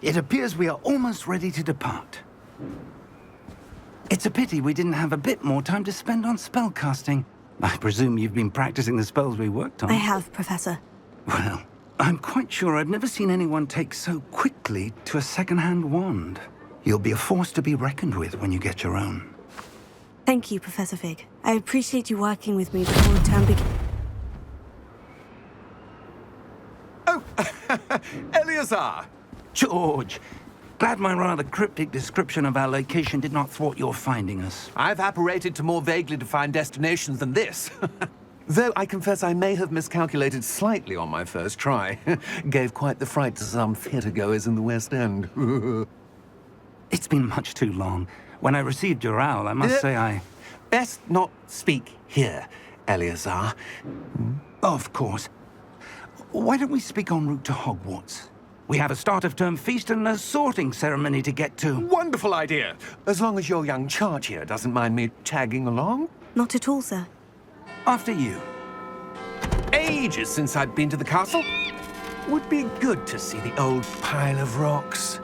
It appears we are almost ready to depart. It's a pity we didn't have a bit more time to spend on spellcasting. I presume you've been practicing the spells we worked on. I have, Professor. Well, I'm quite sure I've never seen anyone take so quickly to a second-hand wand. You'll be a force to be reckoned with when you get your own. Thank you, Professor Fig. I appreciate you working with me before the term begins. Oh, Eleazar! George! Glad my rather cryptic description of our location did not thwart your finding us. I've apparated to more vaguely defined destinations than this. Though I confess I may have miscalculated slightly on my first try. Gave quite the fright to some theatre-goers in the West End. It's been much too long. When I received your owl, I must say I... Best not speak here, Eleazar. Of course. Why don't we speak en route to Hogwarts? We have a start-of-term feast and a sorting ceremony to get to. Wonderful idea! As long as your young charge here doesn't mind me tagging along. Not at all, sir. After you. Ages since I'd been to the castle. Would be good to see the old pile of rocks.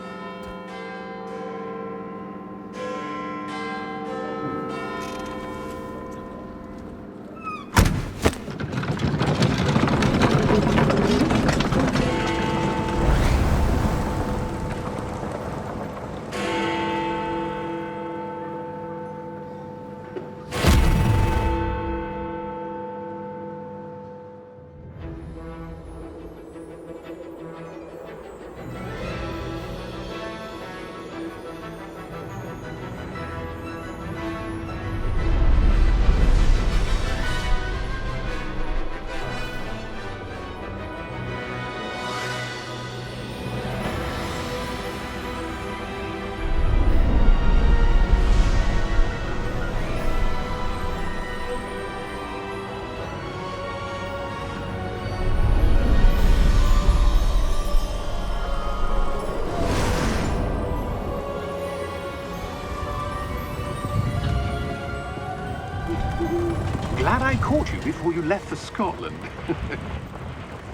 Glad I caught you before you left for Scotland.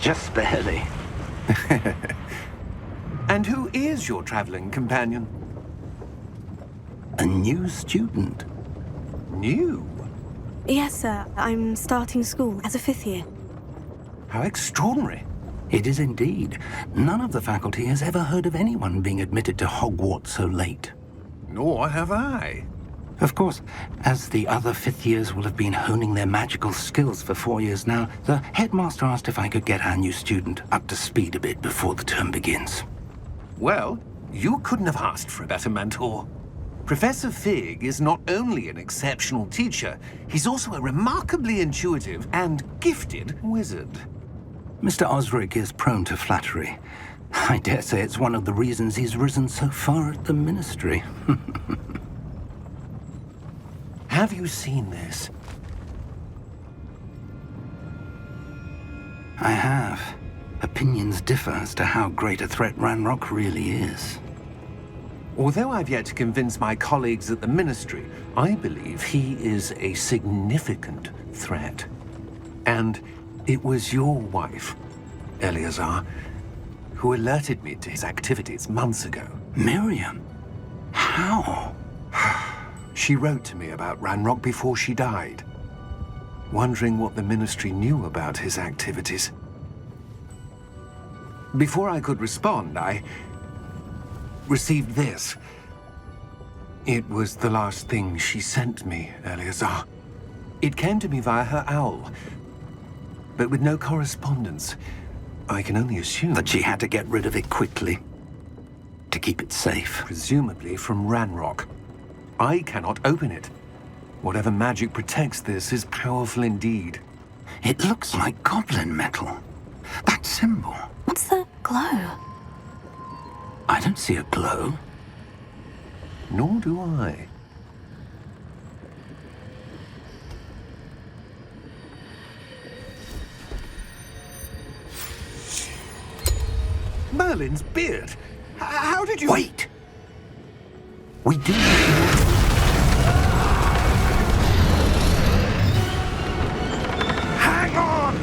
Just barely. And who is your traveling companion? A new student. New? Yes, sir. I'm starting school as a 5th year. How extraordinary. It is indeed. None of the faculty has ever heard of anyone being admitted to Hogwarts so late. Nor have I. Of course, as the other 5th years will have been honing their magical skills for 4 years now, the headmaster asked if I could get our new student up to speed a bit before the term begins. Well, you couldn't have asked for a better mentor. Professor Fig is not only an exceptional teacher, he's also a remarkably intuitive and gifted wizard. Mr. Osric is prone to flattery. I dare say it's one of the reasons he's risen so far at the ministry. Have you seen this? I have. Opinions differ as to how great a threat Ranrock really is. Although I've yet to convince my colleagues at the Ministry, I believe he is a significant threat. And it was your wife, Eleazar, who alerted me to his activities months ago. Miriam? How? She wrote to me about Ranrock before she died, wondering what the Ministry knew about his activities. Before I could respond, I received this. It was the last thing she sent me, Eleazar. It came to me via her owl, but with no correspondence. I can only assume That she had to get rid of it quickly, to keep it safe. presumably from Ranrock. I cannot open it. Whatever magic protects this is powerful indeed. It looks like goblin metal. That symbol. What's that glow? I don't see a glow. Nor do I. Merlin's beard! How did you... Wait! We do need more. Hang on!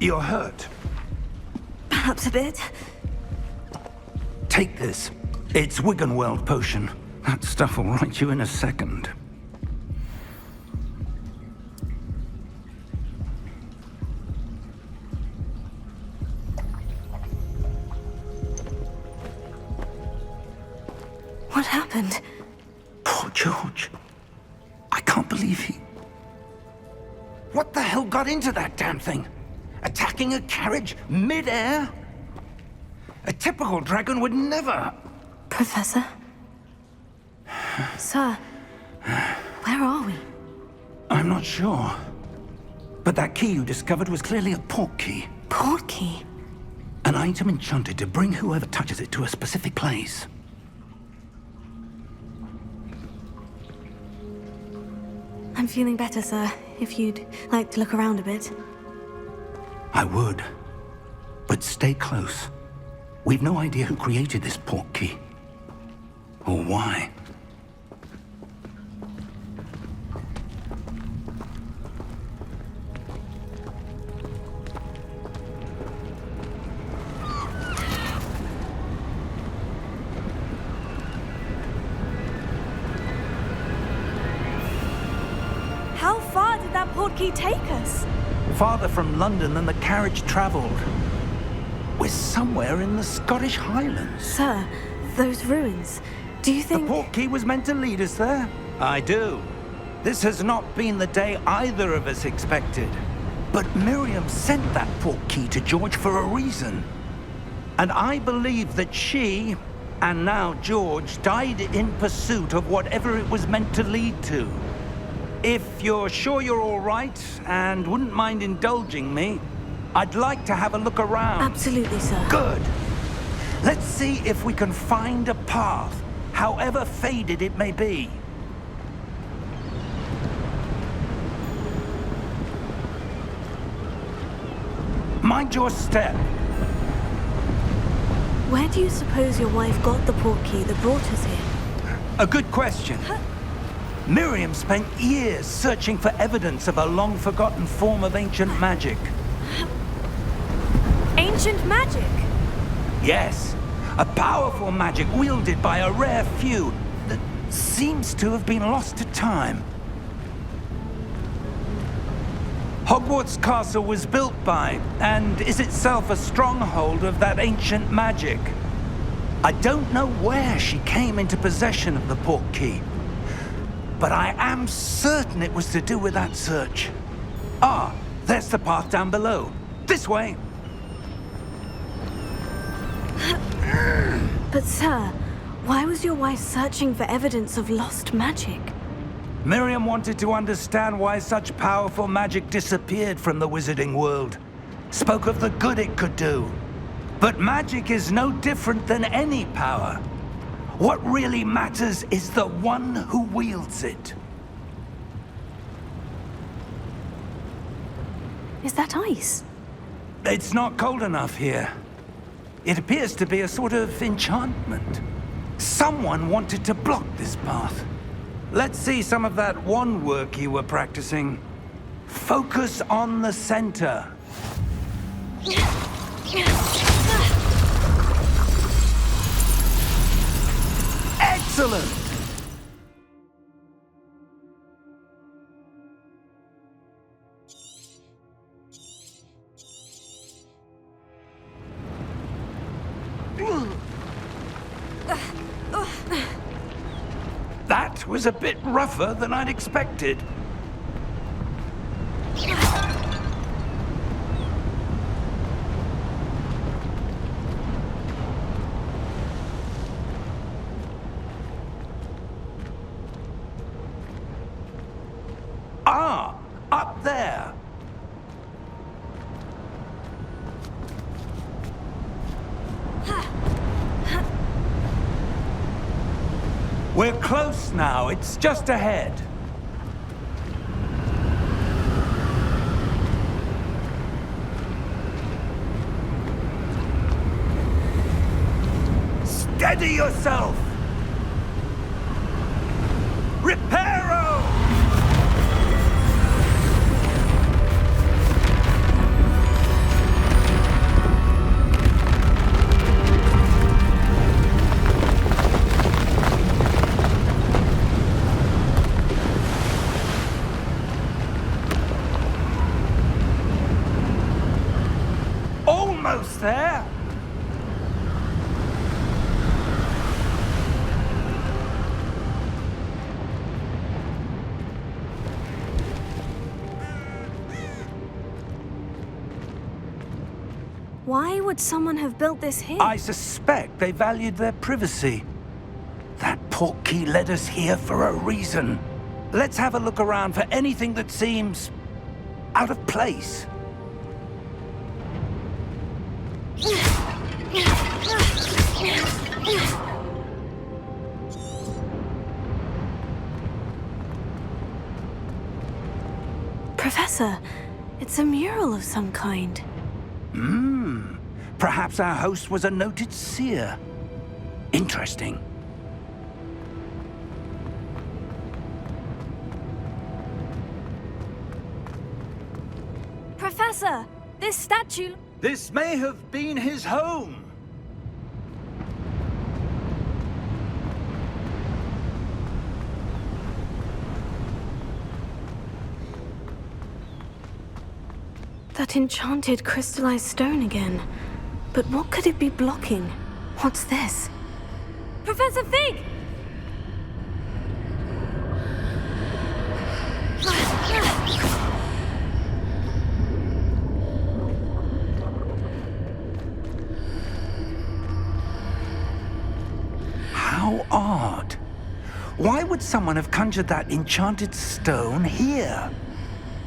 You're hurt. Perhaps a bit. Take this. It's Wiggenweld potion. That stuff will right you in a second. What happened? Poor George. I can't believe he... What the hell got into that damn thing? Attacking a carriage mid-air? A typical dragon would never... Professor? Sir, where are we? I'm not sure. But that key you discovered was clearly a port key. Port key? An item enchanted to bring whoever touches it to a specific place. I'm feeling better, sir. If you'd like to look around a bit. I would. But stay close. We've no idea who created this port key. Or why. How far did that port key take us? Farther from London than the carriage traveled. We're somewhere in the Scottish Highlands. Sir, those ruins. Do you think... The port key was meant to lead us there? I do. This has not been the day either of us expected. But Miriam sent that port key to George for a reason. And I believe that she, and now George, died in pursuit of whatever it was meant to lead to. If you're sure you're all right, and wouldn't mind indulging me, I'd like to have a look around. Absolutely, sir. Good. Let's see if we can find a path, however faded it may be. Mind your step. Where do you suppose your wife got the port key that brought us here? A good question. Miriam spent years searching for evidence of a long-forgotten form of ancient magic. Ancient magic? Yes, a powerful magic wielded by a rare few that seems to have been lost to time. Hogwarts Castle was built by, and is itself a stronghold of that ancient magic. I don't know where she came into possession of the port key, but I am certain it was to do with that search. Ah, there's the path down below. This way. But sir, why was your wife searching for evidence of lost magic? Miriam wanted to understand why such powerful magic disappeared from the wizarding world. Spoke of the good it could do. But magic is no different than any power. What really matters is the one who wields it. Is that ice? It's not cold enough here. It appears to be a sort of enchantment. Someone wanted to block this path. Let's see some of that wand work you were practicing. Focus on the center. Excellent! That was a bit rougher than I'd expected. Ah, up there. We're close now. It's just ahead. Steady yourself! Reparo! Almost there. Why would someone have built this here? I suspect they valued their privacy. That portkey led us here for a reason. Let's have a look around for anything that seems out of place. Professor, it's a mural of some kind. Perhaps our host was a noted seer. Interesting. Professor, this statue... This may have been his home. That enchanted crystallized stone again. But what could it be blocking? What's this? Professor Fig! How odd. Why would someone have conjured that enchanted stone here?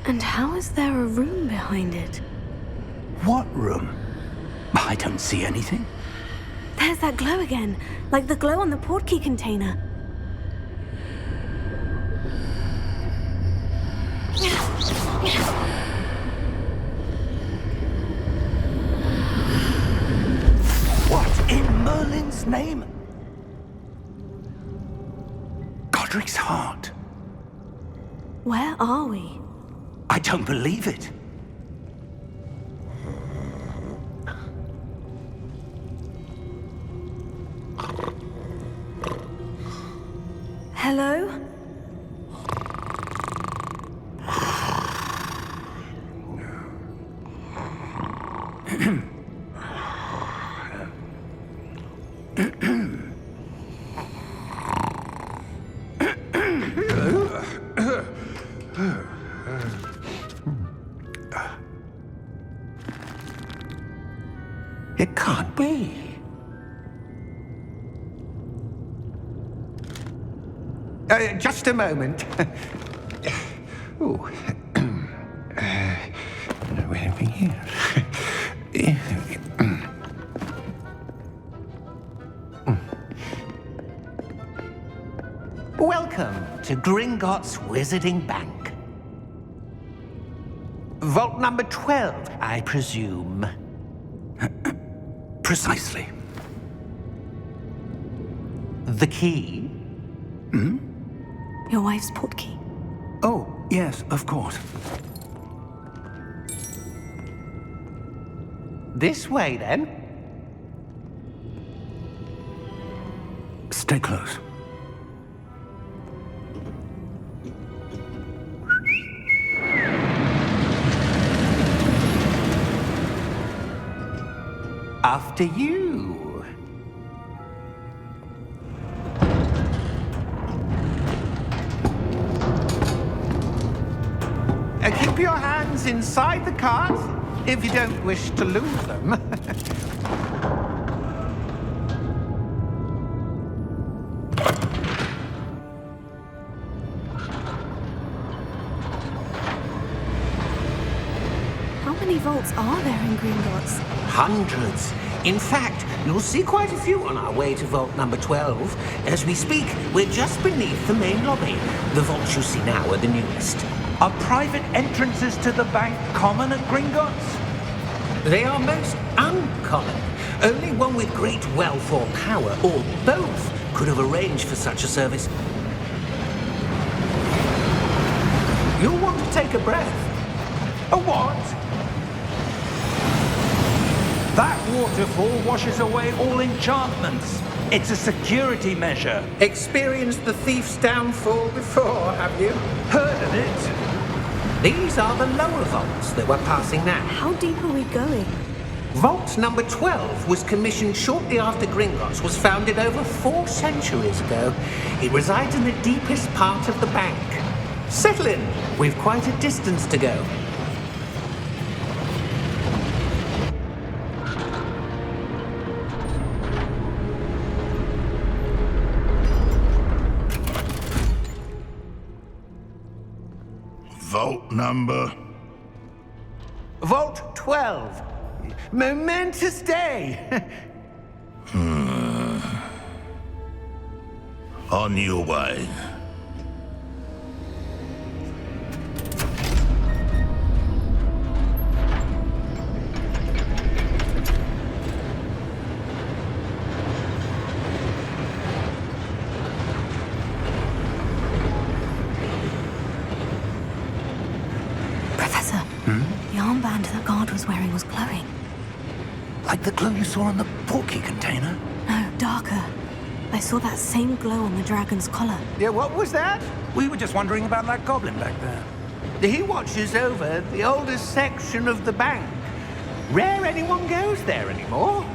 And how is there a room behind it? What room? I don't see anything. There's that glow again, like the glow on the portkey container. What in Merlin's name? Godric's heart. Where are we? I don't believe it. Hello? It can't be. Just a moment. Oh. Where are we here? Welcome to Gringotts Wizarding Bank. Vault number 12, I presume. Precisely. The key? Your wife's portkey. Oh, yes, of course. This way, then. Stay close. After you. Keep your hands inside the cart if you don't wish to lose them. How many vaults are there in Gringotts? Hundreds. In fact, you'll see quite a few on our way to vault number 12. As we speak, we're just beneath the main lobby. The vaults you see now are the newest. Are private entrances to the bank common at Gringotts? They are most uncommon. Only one with great wealth or power, or both, could have arranged for such a service. You'll want to take a breath. A what? That waterfall washes away all enchantments. It's a security measure. Experienced the thief's downfall before, have you? Heard of it? These are the lower vaults that we're passing now. How deep are we going? Vault number 12 was commissioned shortly after Gringotts was founded over 4 centuries ago. It resides in the deepest part of the bank. Settle in. We've quite a distance to go. Vault number? Vault 12. Momentous day. On your way. Professor, the armband that guard was wearing was glowing. Like the glow you saw on the portkey container? No, darker. I saw that same glow on the dragon's collar. Yeah, what was that? We were just wondering about that goblin back there. He watches over the oldest section of the bank. Rare anyone goes there anymore.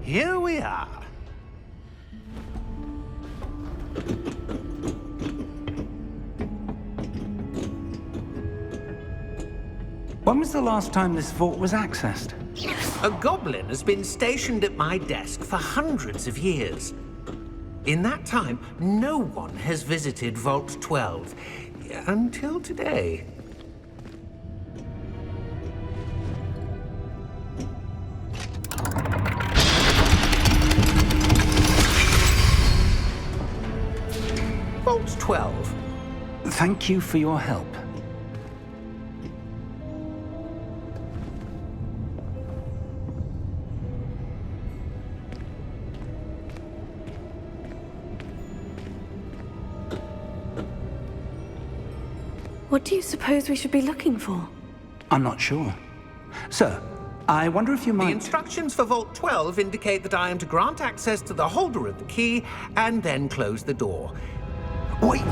Here we are. When was the last time this vault was accessed? A goblin has been stationed at my desk for hundreds of years. In that time, no one has visited Vault 12 until today. Vault 12. Thank you for your help. What do you suppose we should be looking for? I'm not sure. Sir, I wonder if you The might... instructions for Vault 12 indicate that I am to grant access to the holder of the key and then close the door. Wait!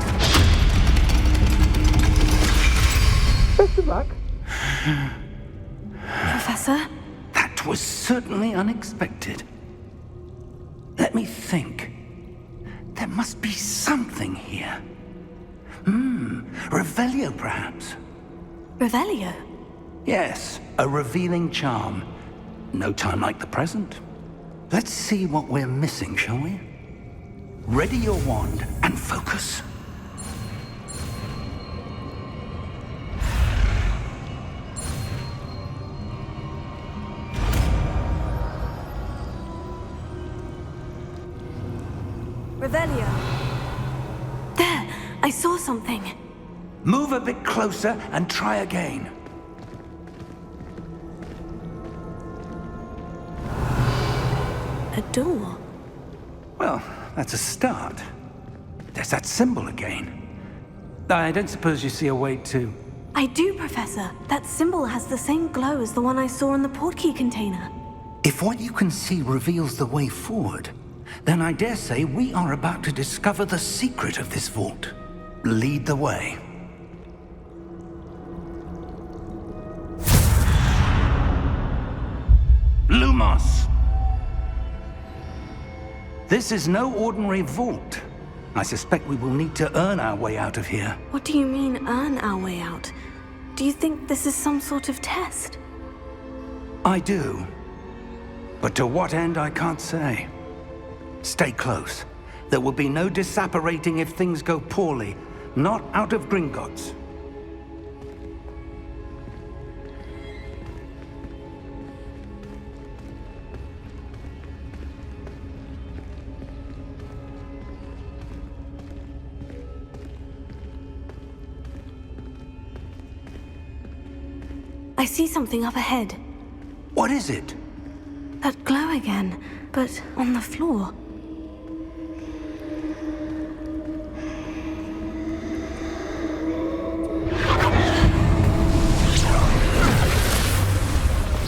Best of luck. Professor? That was certainly unexpected. Let me think. There must be something here. Revelio, perhaps? Revelio? Yes, a revealing charm. No time like the present. Let's see what we're missing, shall we? Ready your wand and focus. Revelio. There! I saw something. Move a bit closer and try again. A door. Well, that's a start. There's that symbol again. I don't suppose you see a way to... I do, Professor. That symbol has the same glow as the one I saw in the portkey container. If what you can see reveals the way forward, then I dare say we are about to discover the secret of this vault. Lead the way. Lumos! This is no ordinary vault. I suspect we will need to earn our way out of here. What do you mean, earn our way out? Do you think this is some sort of test? I do. But to what end, I can't say. Stay close. There will be no disapparating if things go poorly. Not out of Gringotts. I see something up ahead. What is it? That glow again, but on the floor.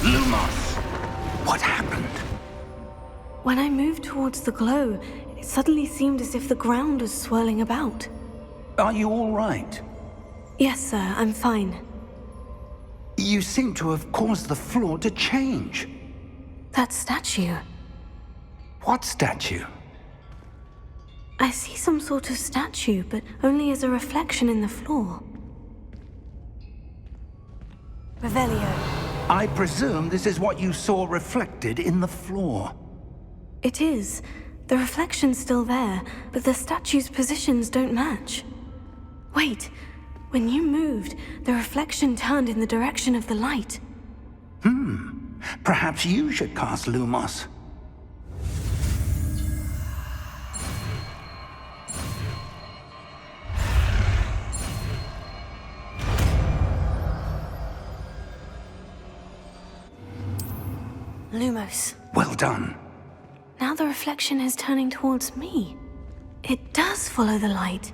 Lumos! What happened? When I moved towards the glow, it suddenly seemed as if the ground was swirling about. Are you all right? Yes, sir, I'm fine. You seem to have caused the floor to change. That statue. What statue? I see some sort of statue, but only as a reflection in the floor. Revelio. I presume this is what you saw reflected in the floor. It is. The reflection's still there, but the statue's positions don't match. Wait. When you moved, the reflection turned in the direction of the light. Perhaps you should cast Lumos. Lumos. Well done. Now the reflection is turning towards me. It does follow the light.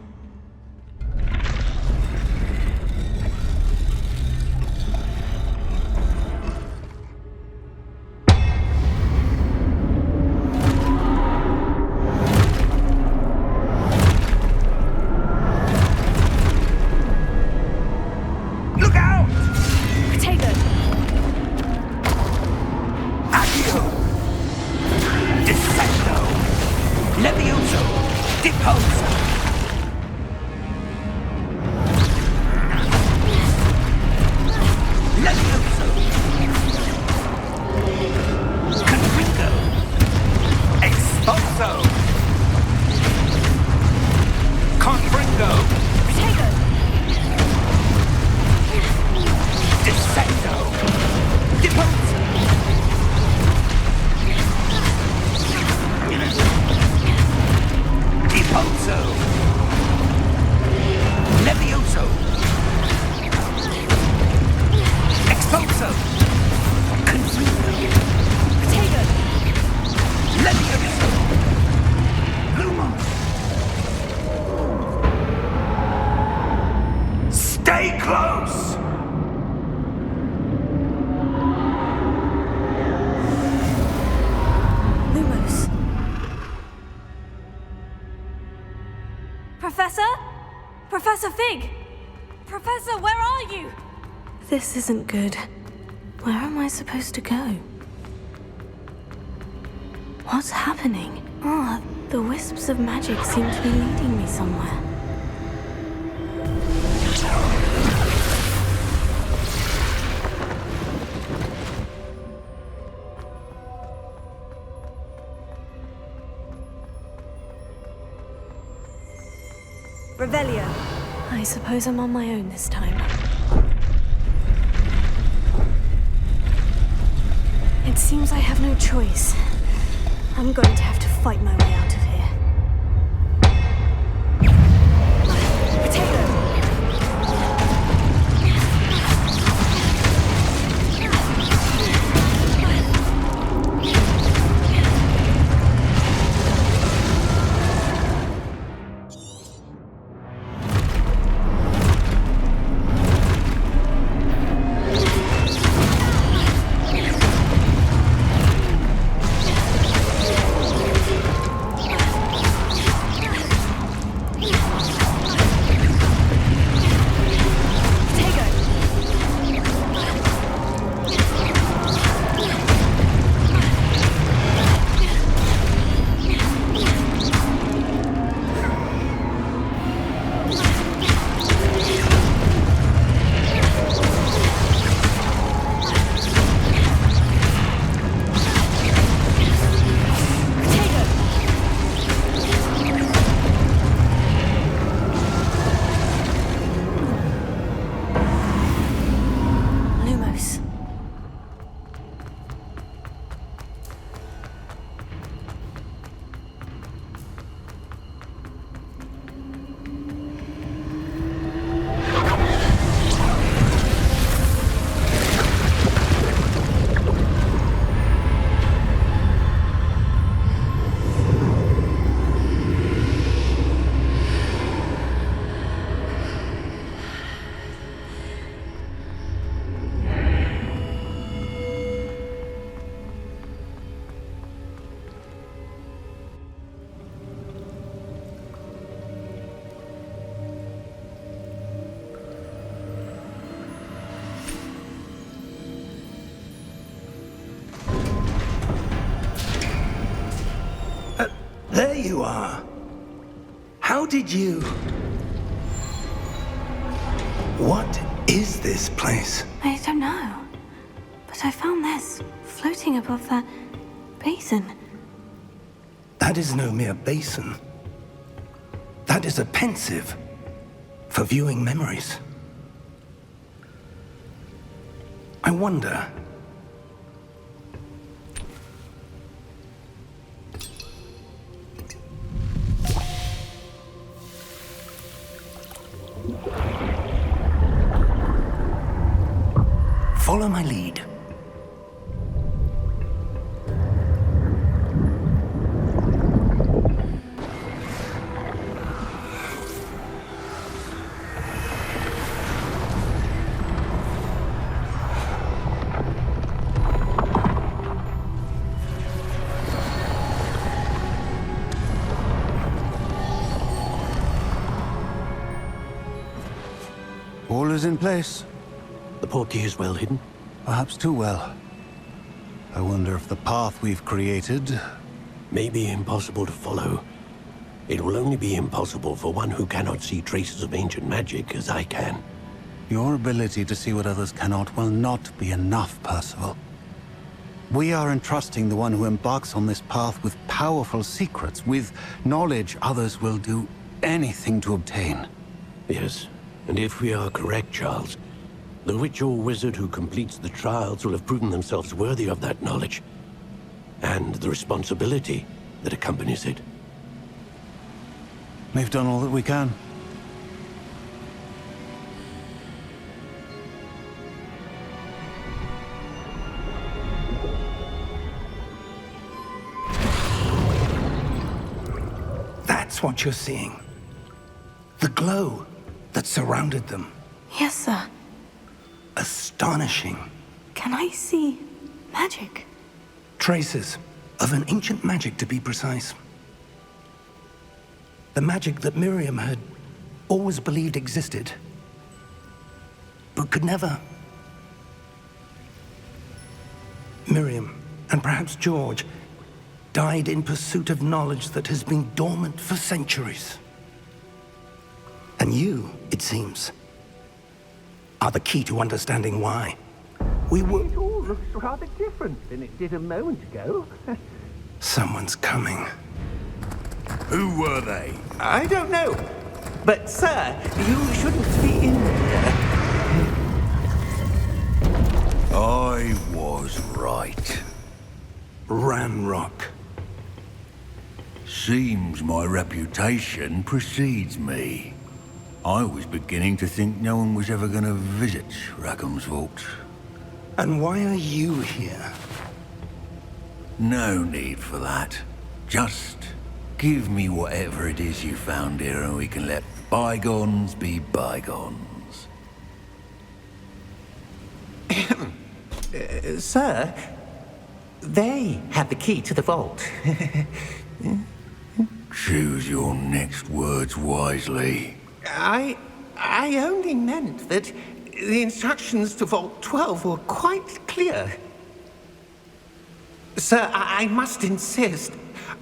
Look out! Potato! Accio! Dissecto! Levioso! Deposa! Levioso! Confringo! Expulso! Confringo! Potato! Dissecto! Deposa! Deposo! Levioso! Expulso! Confringo! Potato! Levioso! Lumos! Stay close! Lumos. Professor? Professor Fig! Professor, where are you? This isn't good. Where am I supposed to go? What's happening? Ah, the wisps of magic seem to be leading me somewhere. Revelio. I suppose I'm on my own this time. It seems I have no choice. I'm going to have to fight my way out of here. Potato! you are. How did you... What is this place? I don't know. But I found this floating above that basin. That is no mere basin. That is a pensive for viewing memories. I wonder... Follow my lead. All is in place. The portkey is well hidden. Perhaps too well. I wonder if the path we've created... May be impossible to follow. It will only be impossible for one who cannot see traces of ancient magic as I can. Your ability to see what others cannot will not be enough, Percival. We are entrusting the one who embarks on this path with powerful secrets, with knowledge others will do anything to obtain. Yes, and if we are correct, Charles, the witch or wizard who completes the trials will have proven themselves worthy of that knowledge, and the responsibility that accompanies it. We've done all that we can. That's what you're seeing. The glow that surrounded them. Yes, sir. Astonishing. Can I see magic? Traces of an ancient magic, to be precise. The magic that Miriam had always believed existed, but could never. Miriam, and perhaps George, died in pursuit of knowledge that has been dormant for centuries. And you, it seems, are the key to understanding why. We were... It all looks rather different than it did a moment ago. Someone's coming. Who were they? I don't know. But, sir, you shouldn't be in here. I was right. Ranrock. Seems my reputation precedes me. I was beginning to think no one was ever going to visit Rackham's vault. And why are you here? No need for that. Just give me whatever it is you found here and we can let bygones be bygones. Sir, they have the key to the vault. Choose your next words wisely. I only meant that the instructions to Vault 12 were quite clear. Sir, I must insist.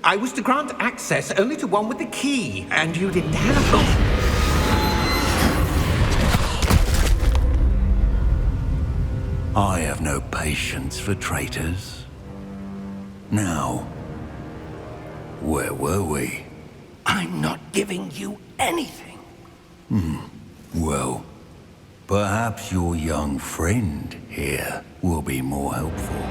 I was to grant access only to one with the key, and you didn't have I have no patience for traitors. Now, where were we? I'm not giving you anything. Well, perhaps your young friend here will be more helpful.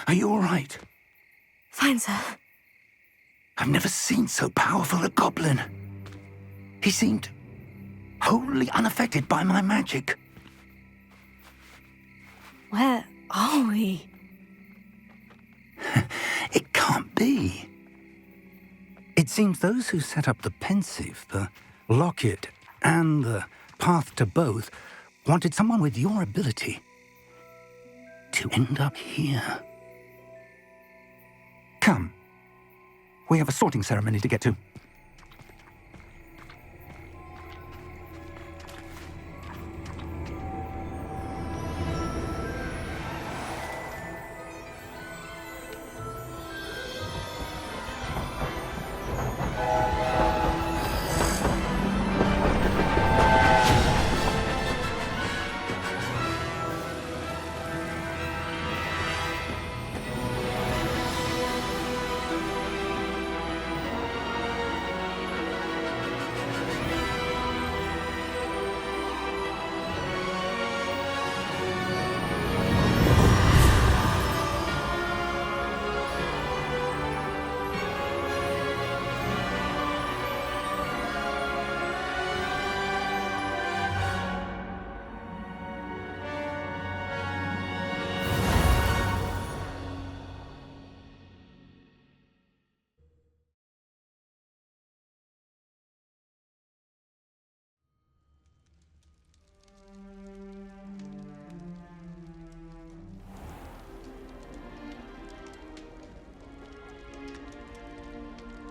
Are you all right? Fine, sir. I've never seen so powerful a goblin. He seemed wholly unaffected by my magic. Where are we? It can't be. It seems those who set up the pensive, the locket, and the path to both wanted someone with your ability to end up here. Come. We have a sorting ceremony to get to.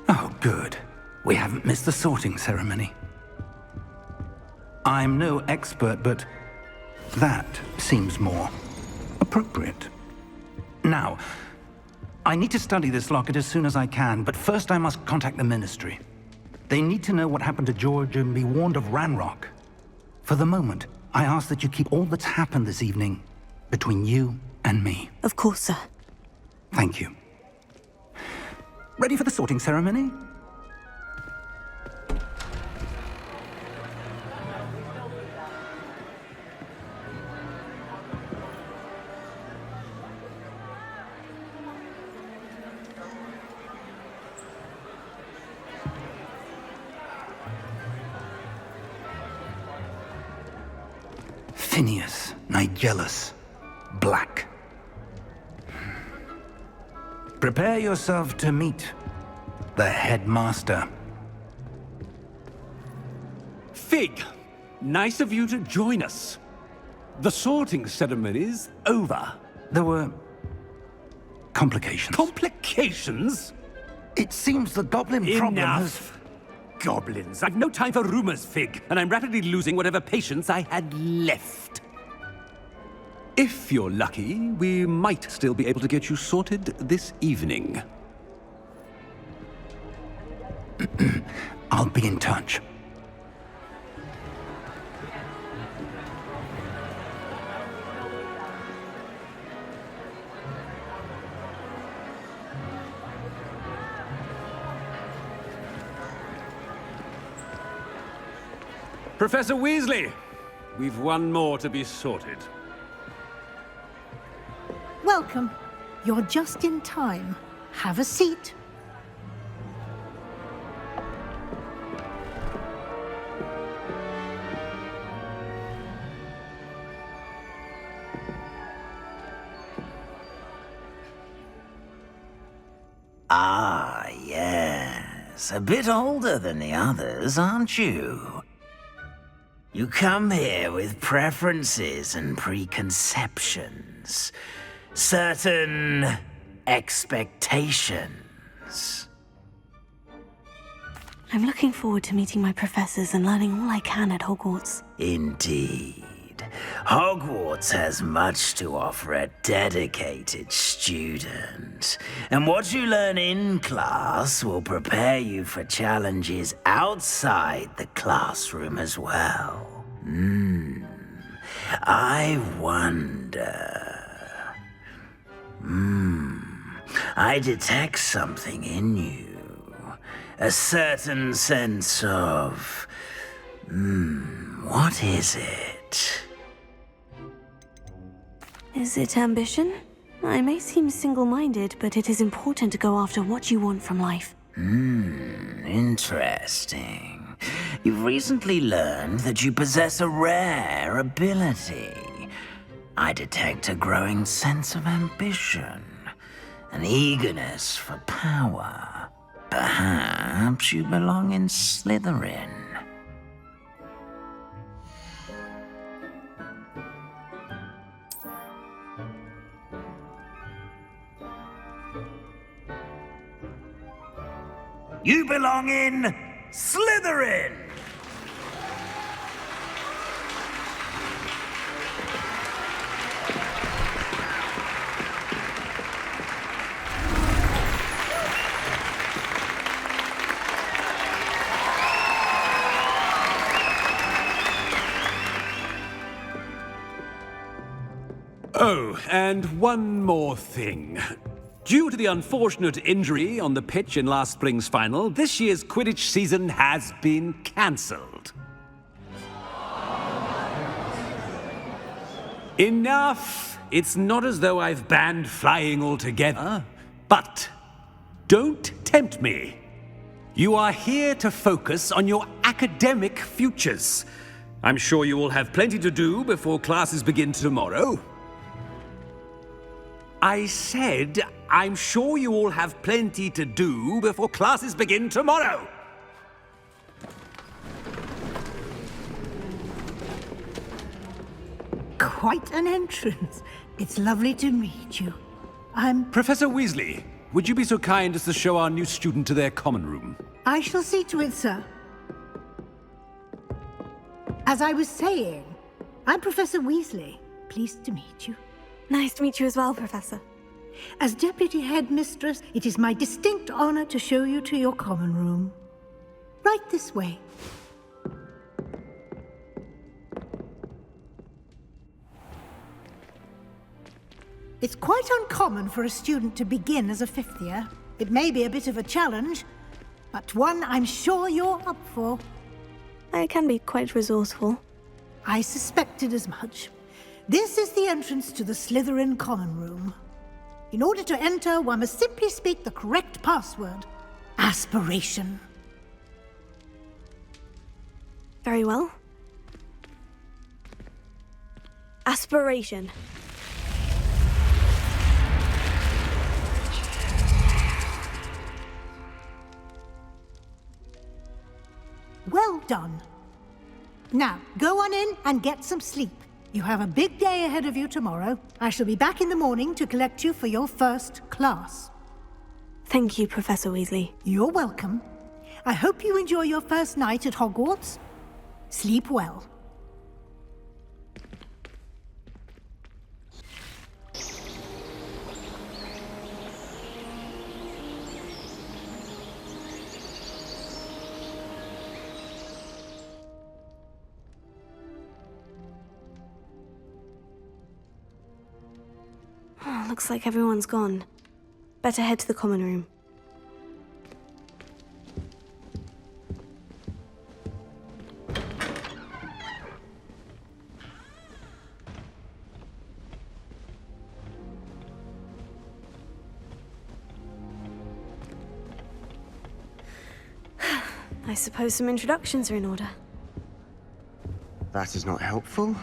Oh, good. We haven't missed the sorting ceremony. I'm no expert, but that seems more appropriate. Now, I need to study this locket as soon as I can, but first I must contact the Ministry. They need to know what happened to George and be warned of Ranrock. For the moment, I ask that you keep all that's happened this evening between you and me. Of course, sir. Thank you. Ready for the sorting ceremony? Phineas, Nigellus, Black. Prepare yourself to meet the headmaster. Fig, nice of you to join us. The sorting ceremony's over. There were complications. Complications? It seems the goblin problem has... Enough. Goblins. I've no time for rumors, Fig, and I'm rapidly losing whatever patience I had left. If you're lucky, we might still be able to get you sorted this evening. I'll be in touch. Professor Weasley, we've one more to be sorted. Welcome. You're just in time. Have a seat. Ah, yes. A bit older than the others, aren't you? You come here with preferences and preconceptions. Certain expectations. I'm looking forward to meeting my professors and learning all I can at Hogwarts. Indeed. Hogwarts has much to offer a dedicated student. And what you learn in class will prepare you for challenges outside the classroom as well. I wonder... I detect something in you. A certain sense of... what is it? Is it ambition? I may seem single-minded, but it is important to go after what you want from life. Interesting. You've recently learned that you possess a rare ability. I detect a growing sense of ambition, an eagerness for power. Perhaps you belong in Slytherin. You belong in Slytherin! Oh, and one more thing. Due to the unfortunate injury on the pitch in last spring's final, this year's Quidditch season has been cancelled. Enough! It's not as though I've banned flying altogether, but don't tempt me. You are here to focus on your academic futures. I'm sure you will have plenty to do before classes begin tomorrow. I said, I'm sure you all have plenty to do before classes begin tomorrow. Quite an entrance. It's lovely to meet you. Professor Weasley, would you be so kind as to show our new student to their common room? I shall see to it, sir. As I was saying, I'm Professor Weasley. Pleased to meet you. Nice to meet you as well, Professor. As Deputy Headmistress, it is my distinct honor to show you to your common room. Right this way. It's quite uncommon for a student to begin as a fifth year. It may be a bit of a challenge, but one I'm sure you're up for. I can be quite resourceful. I suspected as much. This is the entrance to the Slytherin common room. In order to enter, one must simply speak the correct password. Aspiration. Very well. Aspiration. Well done. Now, go on in and get some sleep. You have a big day ahead of you tomorrow. I shall be back in the morning to collect you for your first class. Thank you, Professor Weasley. You're welcome. I hope you enjoy your first night at Hogwarts. Sleep well. Looks like everyone's gone. Better head to the common room. I suppose some introductions are in order. That is not helpful.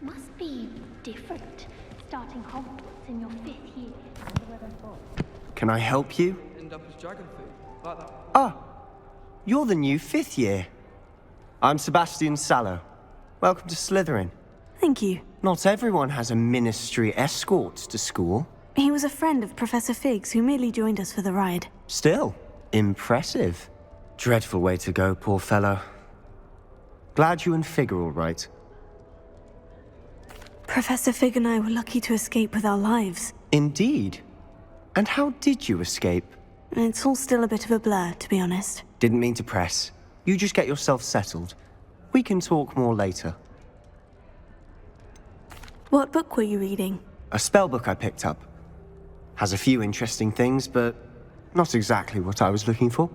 Must be different, starting Hogwarts in your 5th year. Can I help you? Ah, you're the new 5th year. I'm Sebastian Sallow. Welcome to Slytherin. Thank you. Not everyone has a ministry escort to school. He was a friend of Professor Fig's who merely joined us for the ride. Still, impressive. Dreadful way to go, poor fellow. Glad you and Fig are all right. Professor Fig and I were lucky to escape with our lives. Indeed. And how did you escape? It's all still a bit of a blur, to be honest. Didn't mean to press. You just get yourself settled. We can talk more later. What book were you reading? A spell book I picked up. Has a few interesting things, but not exactly what I was looking for.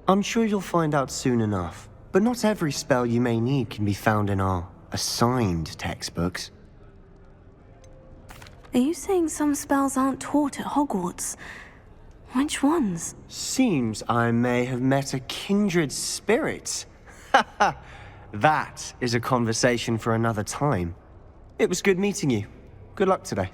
I'm sure you'll find out soon enough. But not every spell you may need can be found in our assigned textbooks. Are you saying some spells aren't taught at Hogwarts? Which ones? Seems I may have met a kindred spirit. That is a conversation for another time. It was good meeting you. Good luck today.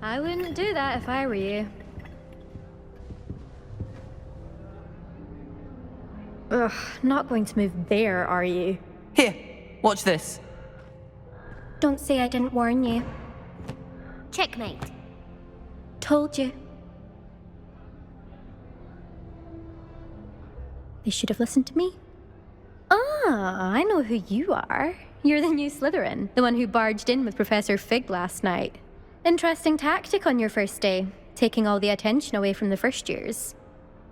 I wouldn't do that if I were you. Ugh, not going to move there, are you? Here, watch this. Don't say I didn't warn you. Checkmate. Told you. They should have listened to me. Ah, I know who you are. You're the new Slytherin, the one who barged in with Professor Fig last night. Interesting tactic on your first day, taking all the attention away from the first years.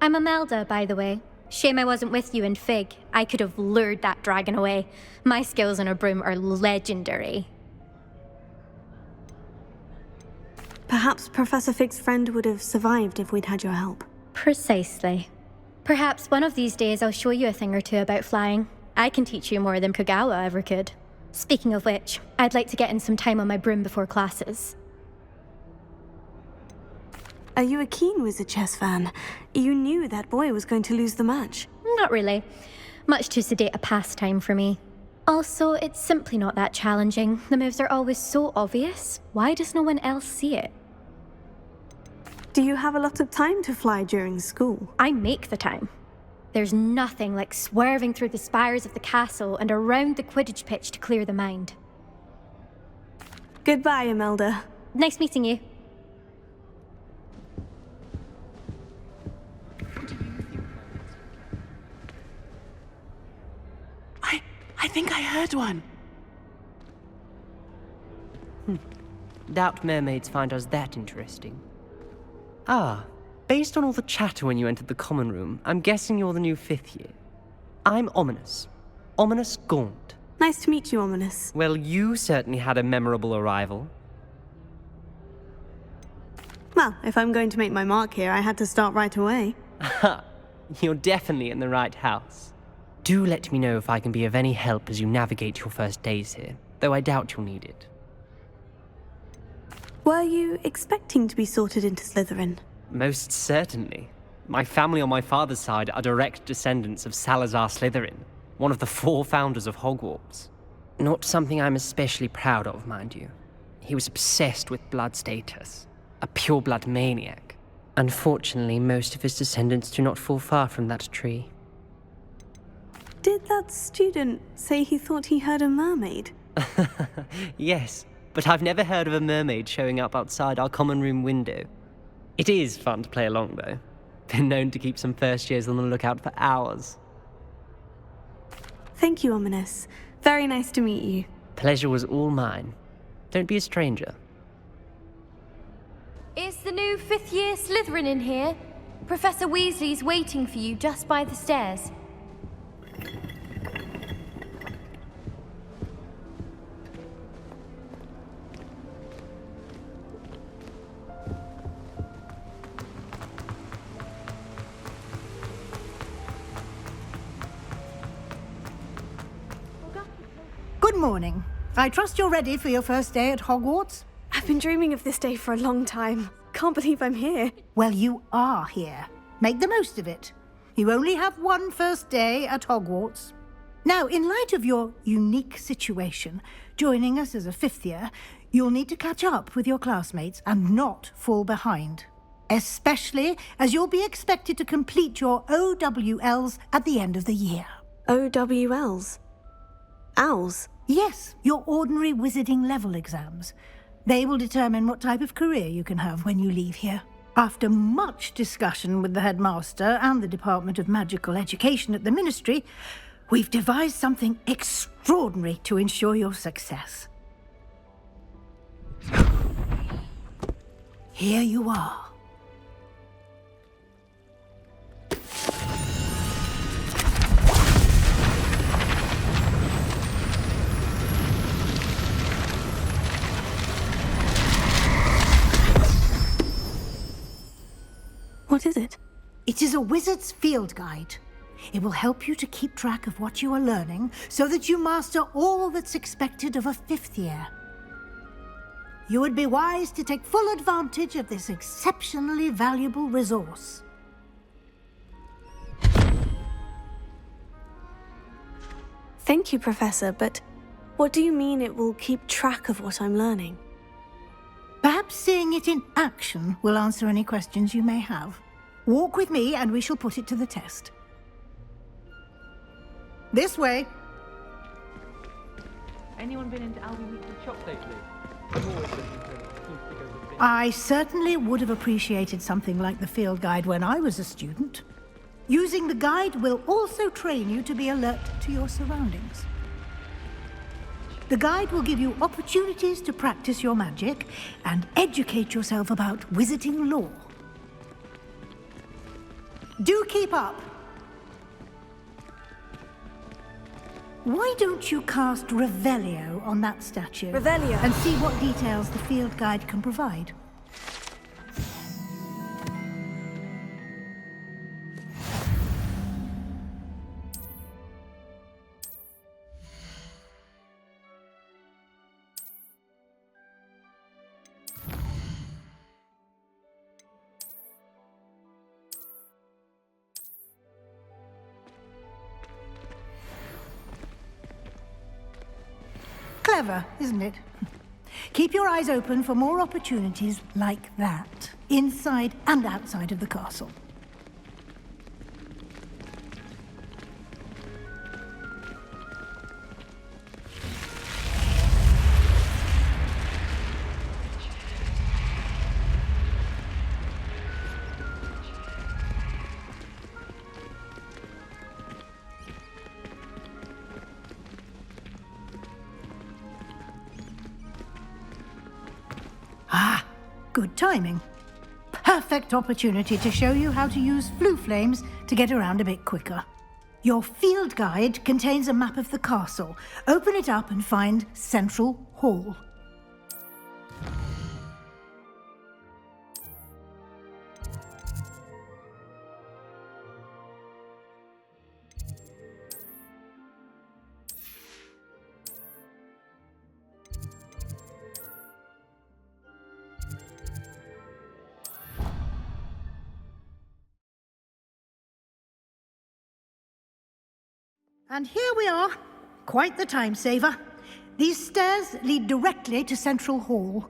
I'm Imelda, by the way. Shame I wasn't with you in Fig. I could have lured that dragon away. My skills on a broom are legendary. Perhaps Professor Fig's friend would have survived if we'd had your help. Precisely. Perhaps one of these days I'll show you a thing or two about flying. I can teach you more than Kogawa ever could. Speaking of which, I'd like to get in some time on my broom before classes. Are you a keen Wizard chess fan? You knew that boy was going to lose the match. Not really. Much too sedate a pastime for me. Also, it's simply not that challenging. The moves are always so obvious. Why does no one else see it? Do you have a lot of time to fly during school? I make the time. There's nothing like swerving through the spires of the castle and around the Quidditch pitch to clear the mind. Goodbye, Imelda. Nice meeting you. I think I heard one. Doubt mermaids find us that interesting. Ah, based on all the chatter when you entered the common room, I'm guessing you're the new 5th year. I'm Ominous. Ominous Gaunt. Nice to meet you, Ominous. Well, you certainly had a memorable arrival. Well, if I'm going to make my mark here, I had to start right away. Ha! You're definitely in the right house. Do let me know if I can be of any help as you navigate your first days here, though I doubt you'll need it. Were you expecting to be sorted into Slytherin? Most certainly. My family on my father's side are direct descendants of Salazar Slytherin, one of the 4 founders of Hogwarts. Not something I'm especially proud of, mind you. He was obsessed with blood status, a pure-blood maniac. Unfortunately, most of his descendants do not fall far from that tree. Did that student say he thought he heard a mermaid? Yes, but I've never heard of a mermaid showing up outside our common room window. It is fun to play along, though. Been known to keep some first years on the lookout for hours. Thank you, Ominous. Very nice to meet you. Pleasure was all mine. Don't be a stranger. Is the new 5th year Slytherin in here? Professor Weasley's waiting for you just by the stairs. Good morning. I trust you're ready for your first day at Hogwarts? I've been dreaming of this day for a long time. Can't believe I'm here. Well, you are here. Make the most of it. You only have one first day at Hogwarts. Now, in light of your unique situation, joining us as a 5th year, you'll need to catch up with your classmates and not fall behind. Especially as you'll be expected to complete your OWLs at the end of the year. OWLs? Owls? Yes, your ordinary wizarding level exams. They will determine what type of career you can have when you leave here. After much discussion with the headmaster and the Department of Magical Education at the Ministry, we've devised something extraordinary to ensure your success. Here you are. What is it? It is a wizard's field guide. It will help you to keep track of what you are learning so that you master all that's expected of a 5th year. You would be wise to take full advantage of this exceptionally valuable resource. Thank you, Professor, but what do you mean it will keep track of what I'm learning? Perhaps seeing it in action will answer any questions you may have. Walk with me and we shall put it to the test. This way. Anyone been into Albion Weekly Shop lately? I'm always looking for to go to the I certainly would have appreciated something like the field guide when I was a student. Using the guide will also train you to be alert to your surroundings. The guide will give you opportunities to practice your magic and educate yourself about wizarding lore. Do keep up! Why don't you cast Revelio on that statue? Revelio? And see what details the field guide can provide. Clever, isn't it? Keep your eyes open for more opportunities like that, inside and outside of the castle. Ah, good timing. Perfect opportunity to show you how to use flue flames to get around a bit quicker. Your field guide contains a map of the castle. Open it up and find Central Hall. And here we are. Quite the time saver. These stairs lead directly to Central Hall.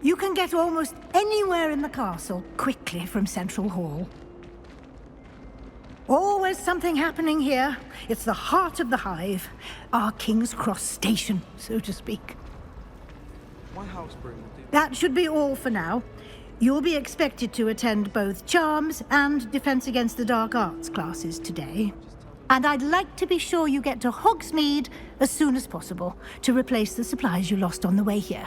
You can get almost anywhere in the castle quickly from Central Hall. Always something happening here. It's the heart of the hive. Our King's Cross station, so to speak. My house broom will do. That should be all for now. You'll be expected to attend both Charms and Defense Against the Dark Arts classes today. And I'd like to be sure you get to Hogsmeade as soon as possible to replace the supplies you lost on the way here.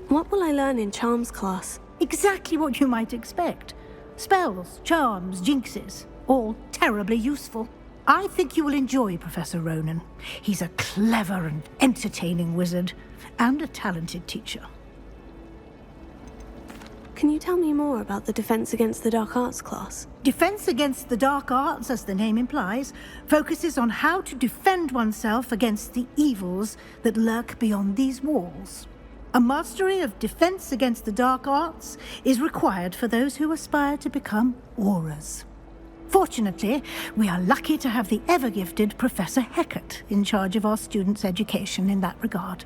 What will I learn in Charms class? Exactly what you might expect. Spells, charms, jinxes, all terribly useful. I think you will enjoy Professor Ronan. He's a clever and entertaining wizard, and a talented teacher. Can you tell me more about the Defense Against the Dark Arts class? Defense Against the Dark Arts, as the name implies, focuses on how to defend oneself against the evils that lurk beyond these walls. A mastery of Defense Against the Dark Arts is required for those who aspire to become auras. Fortunately, we are lucky to have the ever-gifted Professor Hecat in charge of our students' education in that regard.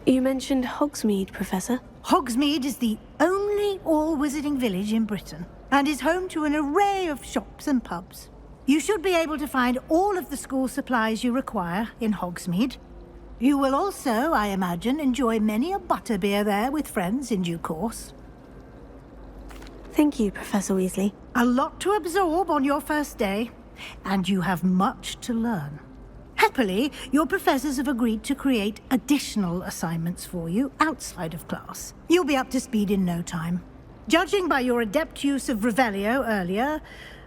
You mentioned Hogsmeade, Professor. Hogsmeade is the only all-wizarding village in Britain, and is home to an array of shops and pubs. You should be able to find all of the school supplies you require in Hogsmeade. You will also, I imagine, enjoy many a butterbeer there with friends in due course. Thank you, Professor Weasley. A lot to absorb on your first day, and you have much to learn. Happily, your professors have agreed to create additional assignments for you outside of class. You'll be up to speed in no time. Judging by your adept use of Revelio earlier,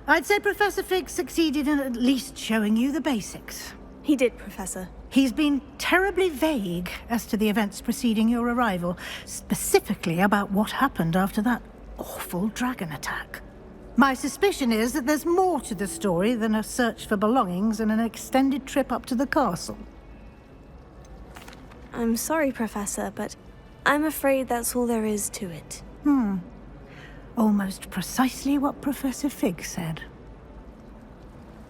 I'd say Professor Fig succeeded in at least showing you the basics. He did, Professor. He's been terribly vague as to the events preceding your arrival, specifically about what happened after that awful dragon attack. My suspicion is that there's more to the story than a search for belongings and an extended trip up to the castle. I'm sorry, Professor, but I'm afraid that's all there is to it. Almost precisely what Professor Fig said.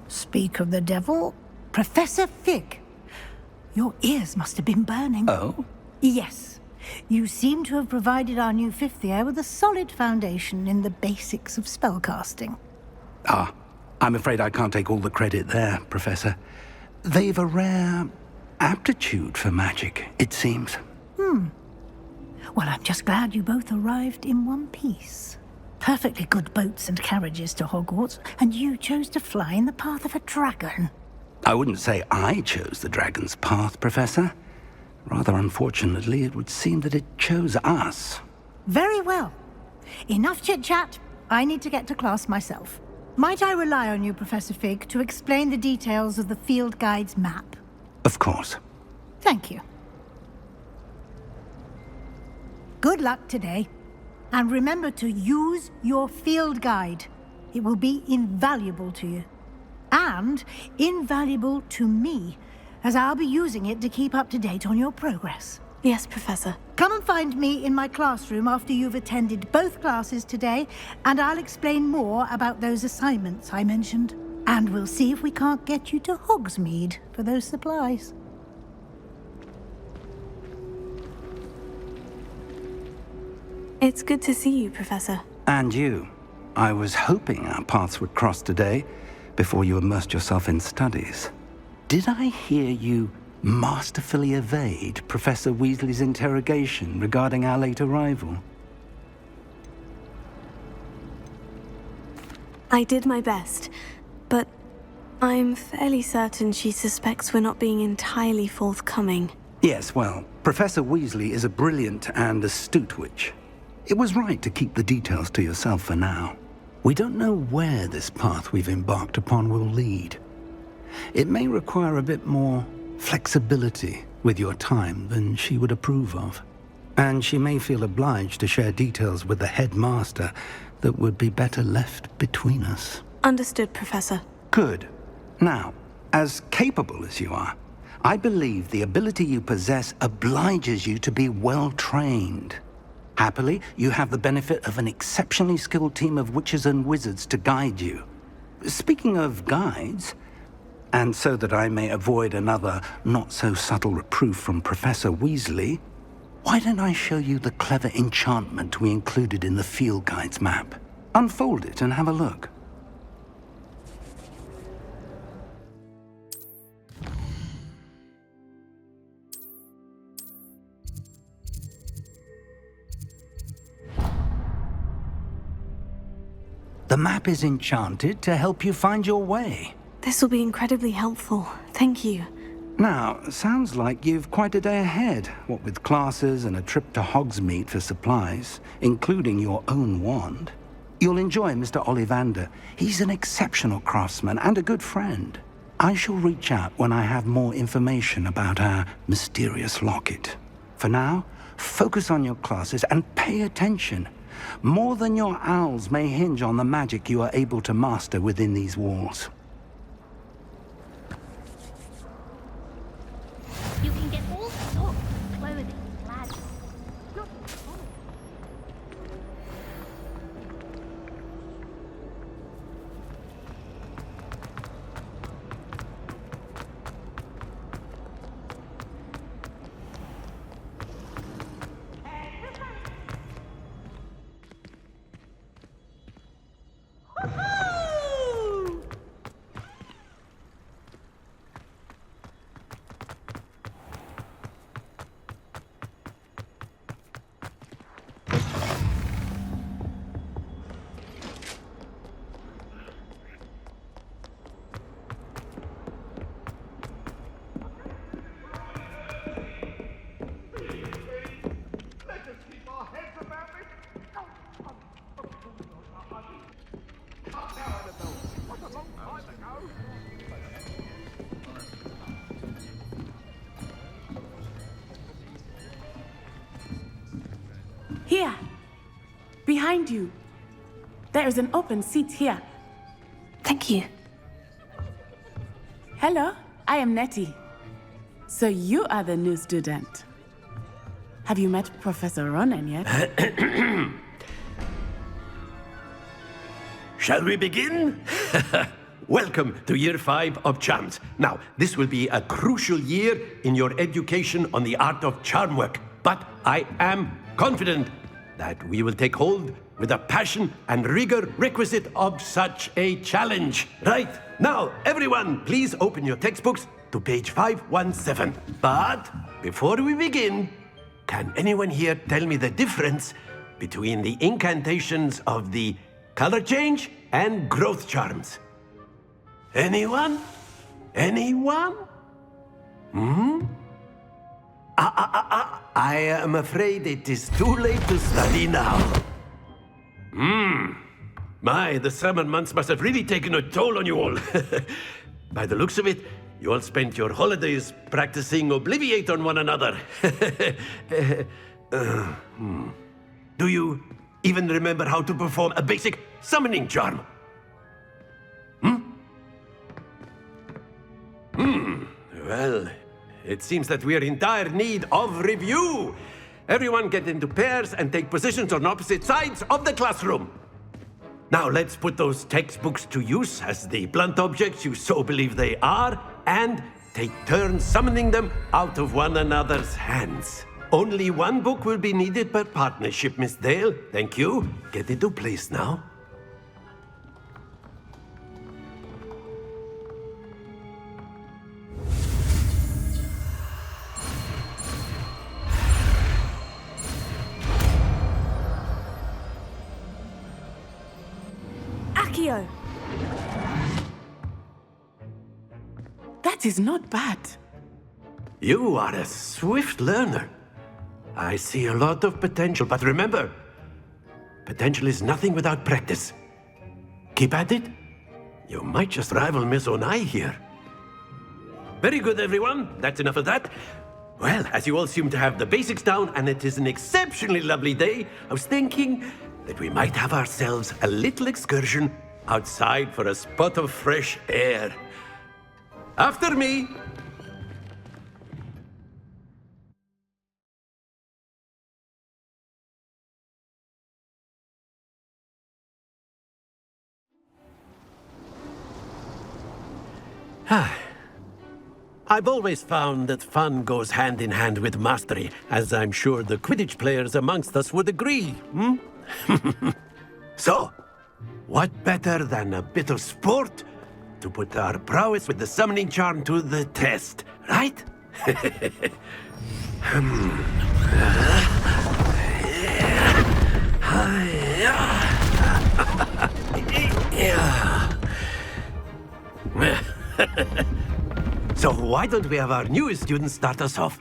Speak of the devil, Professor Fig. Your ears must have been burning. Oh? Yes. You seem to have provided our new fifth year with a solid foundation in the basics of spellcasting. Ah, I'm afraid I can't take all the credit there, Professor. They've a rare aptitude for magic, it seems. Well, I'm just glad you both arrived in one piece. Perfectly good boats and carriages to Hogwarts, and you chose to fly in the path of a dragon. I wouldn't say I chose the dragon's path, Professor. Rather unfortunately, it would seem that it chose us. Very well. Enough chit-chat. I need to get to class myself. Might I rely on you, Professor Fig, to explain the details of the field guide's map? Of course. Thank you. Good luck today. And remember to use your field guide. It will be invaluable to you. And invaluable to me, as I'll be using it to keep up to date on your progress. Yes, Professor. Come and find me in my classroom after you've attended both classes today, and I'll explain more about those assignments I mentioned. And we'll see if we can't get you to Hogsmeade for those supplies. It's good to see you, Professor. And you. I was hoping our paths would cross today, before you immersed yourself in studies. Did I hear you masterfully evade Professor Weasley's interrogation regarding our late arrival? I did my best, but I'm fairly certain she suspects we're not being entirely forthcoming. Yes, well, Professor Weasley is a brilliant and astute witch. It was right to keep the details to yourself for now. We don't know where this path we've embarked upon will lead. It may require a bit more flexibility with your time than she would approve of. And she may feel obliged to share details with the headmaster that would be better left between us. Understood, Professor. Good. Now, as capable as you are, I believe the ability you possess obliges you to be well trained. Happily, you have the benefit of an exceptionally skilled team of witches and wizards to guide you. Speaking of guides, and so that I may avoid another not-so-subtle reproof from Professor Weasley, why don't I show you the clever enchantment we included in the field guide's map? Unfold it and have a look. The map is enchanted to help you find your way. This will be incredibly helpful. Thank you. Now, sounds like you've quite a day ahead, what with classes and a trip to Hogsmeade for supplies, including your own wand. You'll enjoy Mr. Ollivander. He's an exceptional craftsman and a good friend. I shall reach out when I have more information about our mysterious locket. For now, focus on your classes and pay attention. More than your owls may hinge on the magic you are able to master within these walls. You can get all sorts of clothing, lads. Not Here. Behind you. There is an open seat here. Thank you. Hello, I am Nettie. So you are the new student. Have you met Professor Ronan yet? Shall we begin? Welcome to Year 5 of Charms. Now, this will be a crucial year in your education on the art of charm work. But I am confident that we will take hold with the passion and rigor requisite of such a challenge. Right, now, everyone, please open your textbooks to page 517. But before we begin, can anyone here tell me the difference between the incantations of the color change and growth charms? Anyone? Anyone? I am afraid it is too late to study now. My, the summer months must have really taken a toll on you all. By the looks of it, you all spent your holidays practicing Obliviate on one another. Do you even remember how to perform a basic summoning charm? Well, it seems that we are in dire need of review. Everyone get into pairs and take positions on opposite sides of the classroom. Now let's put those textbooks to use as the blunt objects you so believe they are, and take turns summoning them out of one another's hands. Only one book will be needed per partnership, Miss Dale. Thank you. Get into place now. Accio! That is not bad. You are a swift learner. I see a lot of potential, but remember, potential is nothing without practice. Keep at it. You might just rival Miss Onai here. Very good, everyone. That's enough of that. Well, as you all seem to have the basics down, and it is an exceptionally lovely day, I was thinking that we might have ourselves a little excursion outside for a spot of fresh air. After me. I've always found that fun goes hand in hand with mastery, as I'm sure the Quidditch players amongst us would agree. So, what better than a bit of sport to put our prowess with the summoning charm to the test, right? So why don't we have our newest student start us off?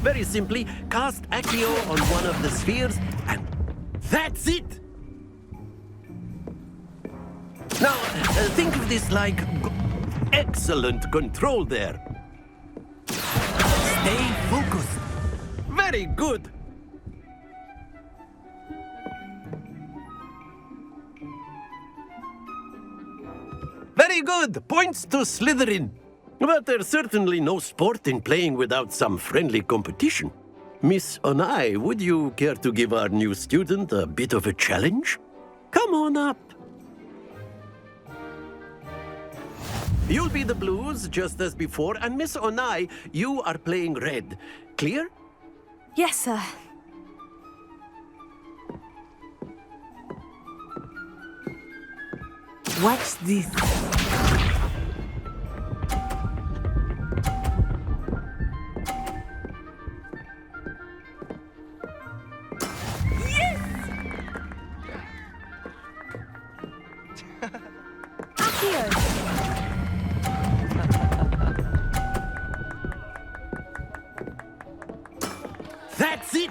Very simply, cast Accio on one of the spheres, and that's it! Now, think of this like excellent control there. Stay focused. Very good. Very good. Points to Slytherin. But there's certainly no sport in playing without some friendly competition. Miss Onai, would you care to give our new student a bit of a challenge? Come on up. You'll be the blues, just as before, and Miss Onai, you are playing red. Clear? Yes, sir. Watch this. That's it!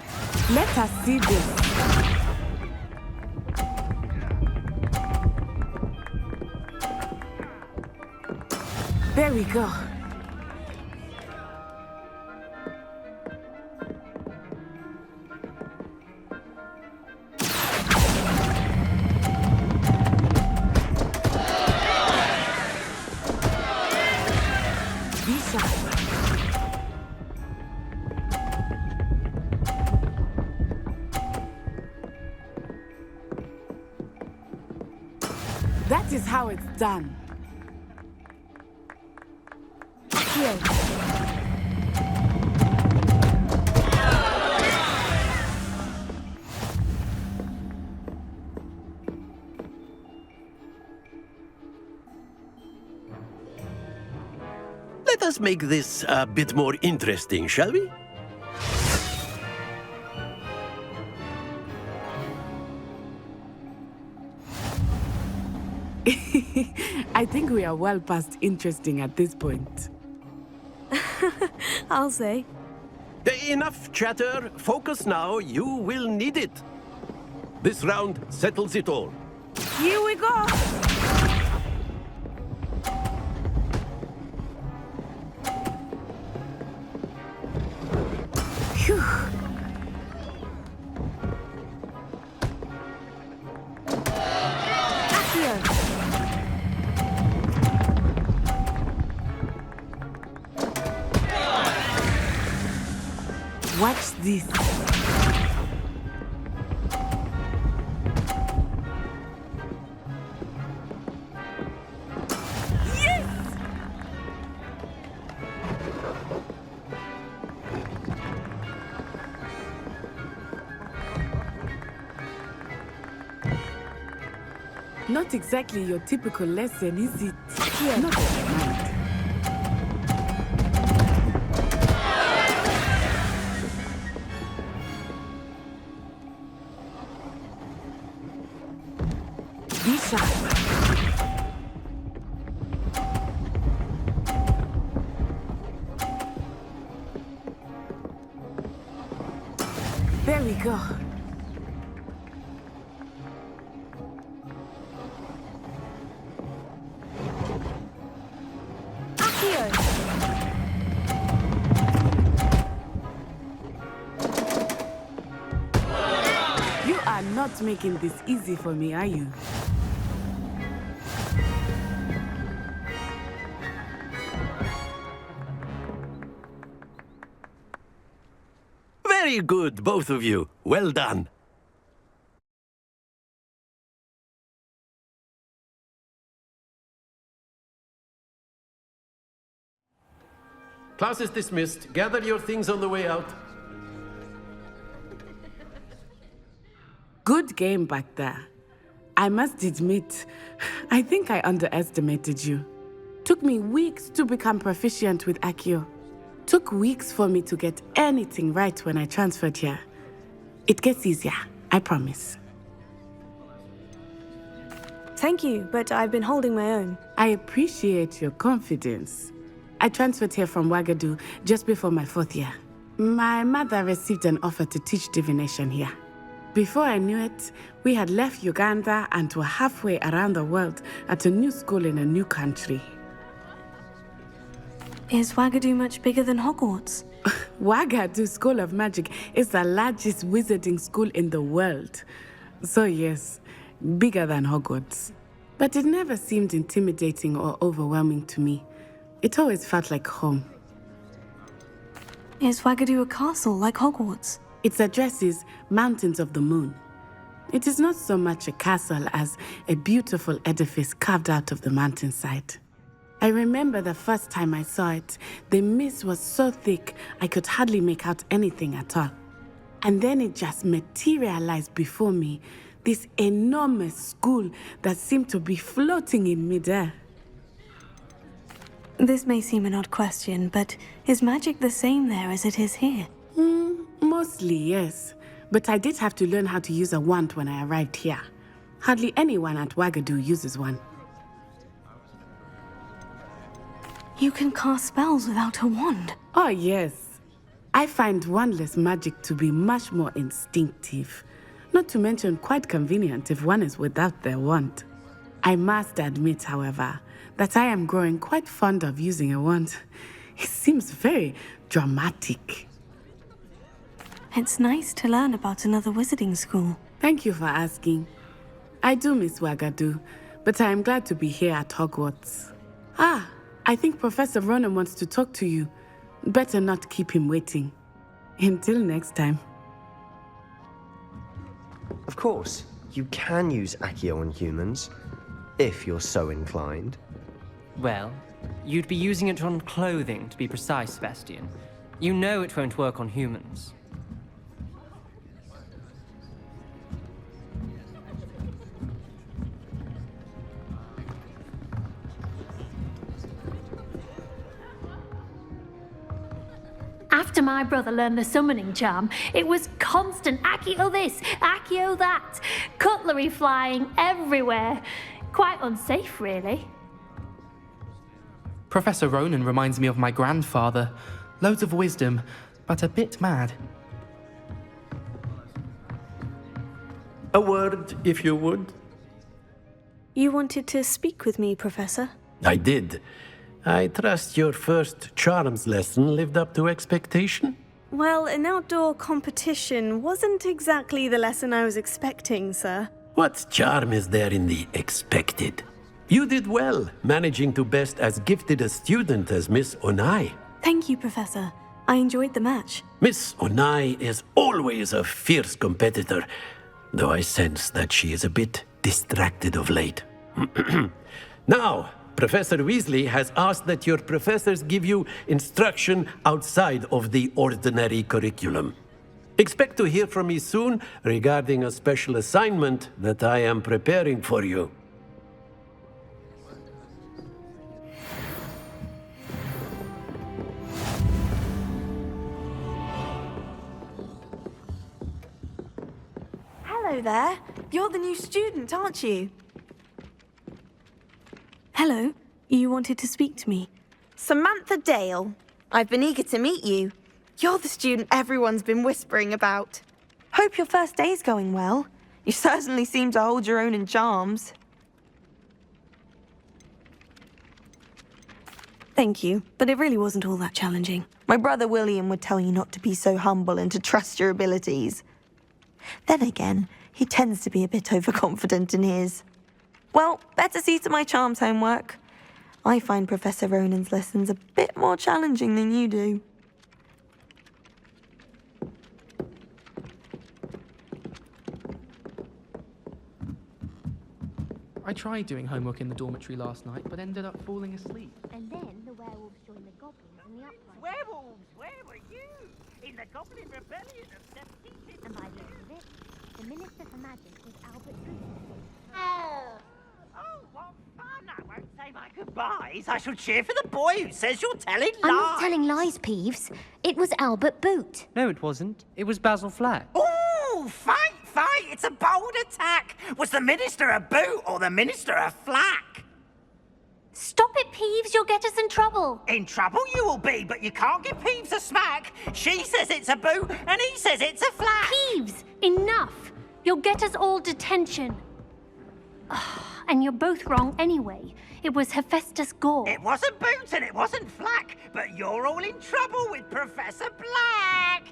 Let us see this. There we go. That is how it's done. Here. Let us make this a bit more interesting, shall we? I think we are well past interesting at this point. I'll say. Enough chatter. Focus now. You will need it. This round settles it all. Here we go! Phew. Watch this. Yes! Not exactly your typical lesson, is it? Here. Not that I mind. Be sharp. There we go. You are not making this easy for me, are you? Very good, both of you. Well done. Class is dismissed. Gather your things on the way out. Good game back there. I must admit, I think I underestimated you. Took me weeks to become proficient with Accio. Took weeks for me to get anything right when I transferred here. It gets easier, I promise. Thank you, but I've been holding my own. I appreciate your confidence. I transferred here from Wagadu just before my 4th year. My mother received an offer to teach divination here. Before I knew it, we had left Uganda and were halfway around the world at a new school in a new country. Is Wagadu much bigger than Hogwarts? Wagadu School of Magic is the largest wizarding school in the world. So yes, bigger than Hogwarts. But it never seemed intimidating or overwhelming to me. It always felt like home. Is Wagadu a castle like Hogwarts? Its address is Mountains of the Moon. It is not so much a castle as a beautiful edifice carved out of the mountainside. I remember the first time I saw it, the mist was so thick I could hardly make out anything at all. And then it just materialized before me, this enormous school that seemed to be floating in midair. This may seem an odd question, but is magic the same there as it is here? Mostly, yes. But I did have to learn how to use a wand when I arrived here. Hardly anyone at Wagadu uses one. You can cast spells without a wand? Oh, yes. I find wandless magic to be much more instinctive. Not to mention quite convenient if one is without their wand. I must admit, however, that I am growing quite fond of using a wand. It seems very dramatic. It's nice to learn about another wizarding school. Thank you for asking. I do miss Wagadu, but I am glad to be here at Hogwarts. Ah, I think Professor Ronan wants to talk to you. Better not keep him waiting. Until next time. Of course, you can use Accio on humans, if you're so inclined. Well, you'd be using it on clothing, to be precise, Sebastian. You know it won't work on humans. After my brother learned the summoning charm, it was constant Accio this, Accio that. Cutlery flying everywhere. Quite unsafe, really. Professor Ronan reminds me of my grandfather. Loads of wisdom, but a bit mad. A word, if you would. You wanted to speak with me, Professor? I did. I trust your first charms lesson lived up to expectation? Well, an outdoor competition wasn't exactly the lesson I was expecting, sir. What charm is there in the expected? You did well, managing to best as gifted a student as Miss Onai. Thank you, Professor. I enjoyed the match. Miss Onai is always a fierce competitor, though I sense that she is a bit distracted of late. Now, Professor Weasley has asked that your professors give you instruction outside of the ordinary curriculum. Expect to hear from me soon regarding a special assignment that I am preparing for you. Hello there. You're the new student, aren't you? Hello. You wanted to speak to me? Samantha Dale. I've been eager to meet you. You're the student everyone's been whispering about. Hope your first day's going well. You certainly seem to hold your own in charms. Thank you, but it really wasn't all that challenging. My brother William would tell you not to be so humble and to trust your abilities. Then again, he tends to be a bit overconfident in his. Well, better see to my charms homework. I find Professor Ronan's lessons a bit more challenging than you do. I tried doing homework in the dormitory last night, but ended up falling asleep. And then the werewolves joined the goblins in the uprising. Werewolves, where were you? In the Goblin Rebellion of 17... And by the end of it, the Minister for Magic was Albert Booth. Oh, what fun! I won't say my goodbyes. I shall cheer for the boy who says you're telling lies. I'm not telling lies, Peeves. It was Albert Boot. No, it wasn't. It was Basil Flack. Ooh, fight! It's a bold attack. Was the Minister a boot or the Minister a flack? Stop it, Peeves. You'll get us in trouble. In trouble you will be, but you can't give Peeves a smack. She says it's a boot and he says it's a flack. Peeves, enough. You'll get us all detention. And you're both wrong anyway. It was Hephaestus Gore. It wasn't boot and it wasn't flack, but you're all in trouble with Professor Black.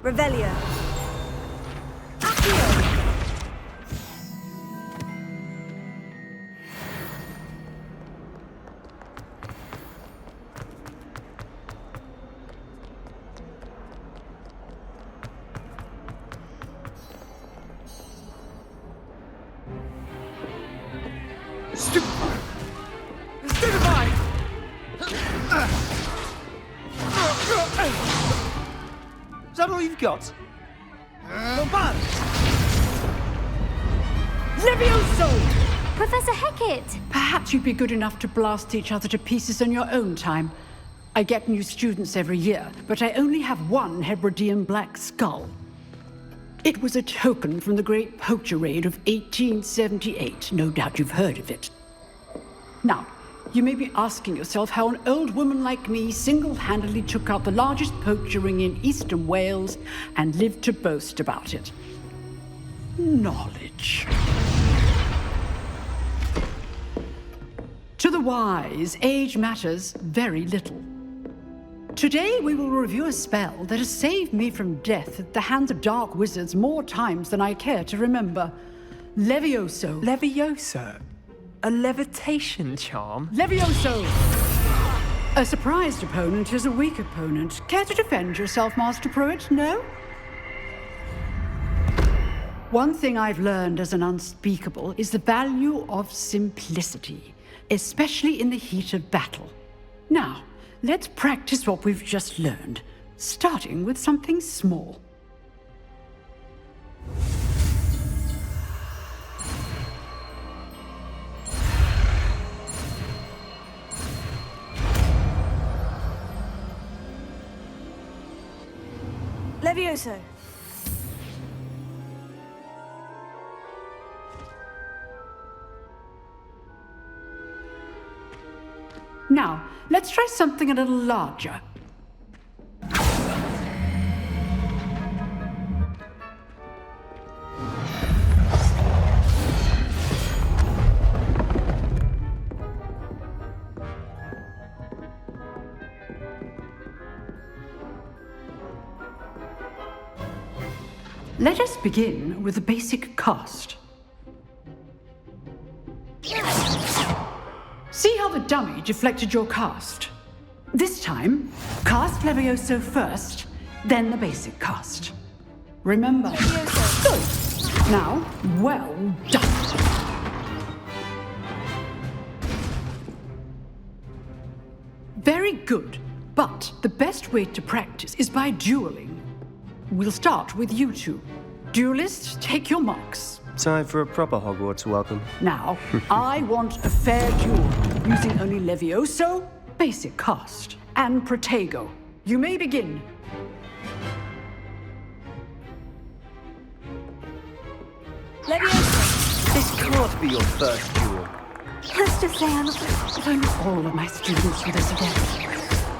Revelio. Stupefy! Is that all you've got? Bombard! Levioso! Professor Hecat! Perhaps you'd be good enough to blast each other to pieces on your own time. I get new students every year, but I only have one Hebridean black skull. It was a token from the Great Poacher Raid of 1878. No doubt you've heard of it. Now, you may be asking yourself how an old woman like me single-handedly took out the largest poacher ring in eastern Wales and lived to boast about it. Knowledge. To the wise, age matters very little. Today we will review a spell that has saved me from death at the hands of dark wizards more times than I care to remember. Levioso. Levioso? A levitation charm? Levioso! A surprised opponent is a weak opponent. Care to defend yourself, Master Pruitt? No? One thing I've learned as an unspeakable is the value of simplicity, especially in the heat of battle. Now, let's practice what we've just learned, starting with something small. Levioso. Now, let's try something a little larger. Let us begin with the basic cast. See how the dummy deflected your cast? This time, cast Levioso first, then the basic cast. Remember. Good. Now, well done. Very good, but the best way to practice is by dueling. We'll start with you two. Duelists, take your marks. Time for a proper Hogwarts welcome. Now, I want a fair duel, using only Levioso, basic cast, and Protego. You may begin. Levioso! This can't be your first duel. Let's just say I'm If only all of my students were this adept.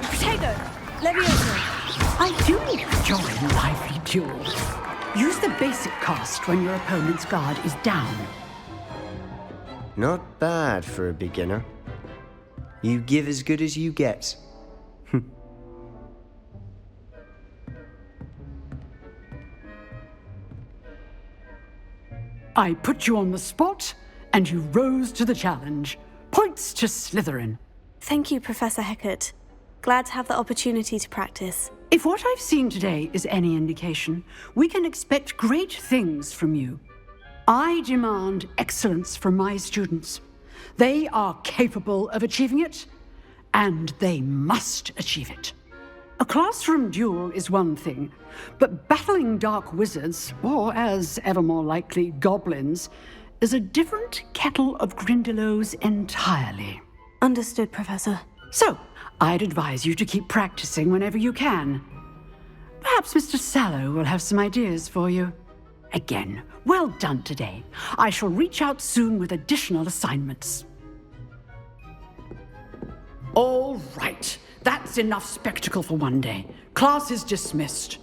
Protego! Levioso! I do enjoy lively duels. Use the basic cast when your opponent's guard is down. Not bad for a beginner. You give as good as you get. I put you on the spot, and you rose to the challenge. Points to Slytherin. Thank you, Professor Hecat. Glad to have the opportunity to practice. If what I've seen today is any indication, we can expect great things from you. I demand excellence from my students. They are capable of achieving it, and they must achieve it. A classroom duel is one thing, but battling dark wizards, or as ever more likely, goblins, is a different kettle of Grindylows entirely. Understood, Professor. So, I'd advise you to keep practicing whenever you can. Perhaps Mr. Sallow will have some ideas for you. Again, well done today. I shall reach out soon with additional assignments. All right. That's enough spectacle for one day. Class is dismissed.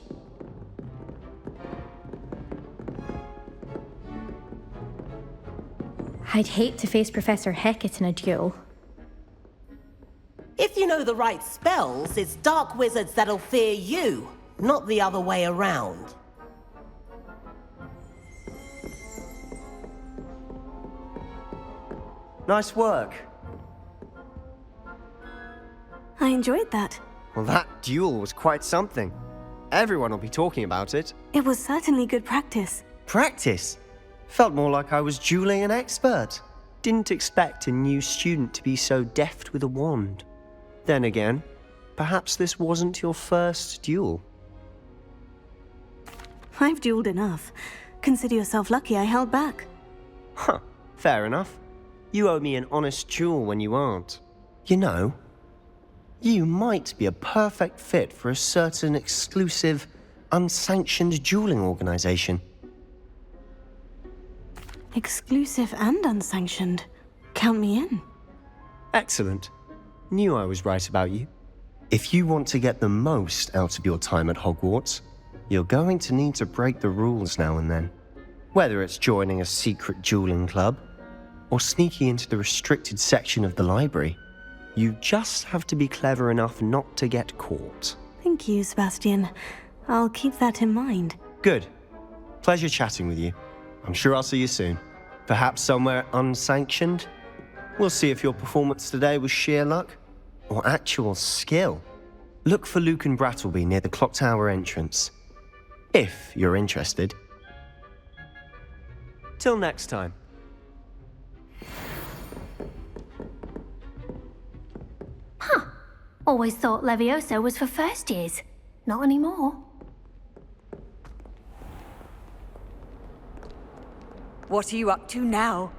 I'd hate to face Professor Hecat in a duel. If you know the right spells, it's dark wizards that'll fear you, not the other way around. Nice work. I enjoyed that. Well, that duel was quite something. Everyone will be talking about it. It was certainly good practice. Practice? Felt more like I was dueling an expert. Didn't expect a new student to be so deft with a wand. Then again, perhaps this wasn't your first duel. I've dueled enough. Consider yourself lucky I held back. Huh, fair enough. You owe me an honest duel when you aren't. You know, you might be a perfect fit for a certain exclusive, unsanctioned dueling organization. Exclusive and unsanctioned. Count me in. Excellent. Knew I was right about you. If you want to get the most out of your time at Hogwarts, you're going to need to break the rules now and then. Whether it's joining a secret dueling club, or sneaking into the restricted section of the library, you just have to be clever enough not to get caught. Thank you, Sebastian. I'll keep that in mind. Good. Pleasure chatting with you. I'm sure I'll see you soon. Perhaps somewhere unsanctioned? We'll see if your performance today was sheer luck or actual skill. Look for Luke and Brattleby near the clock tower entrance, if you're interested. Till next time. Huh. Always thought Levioso was for first years. Not anymore. What are you up to now?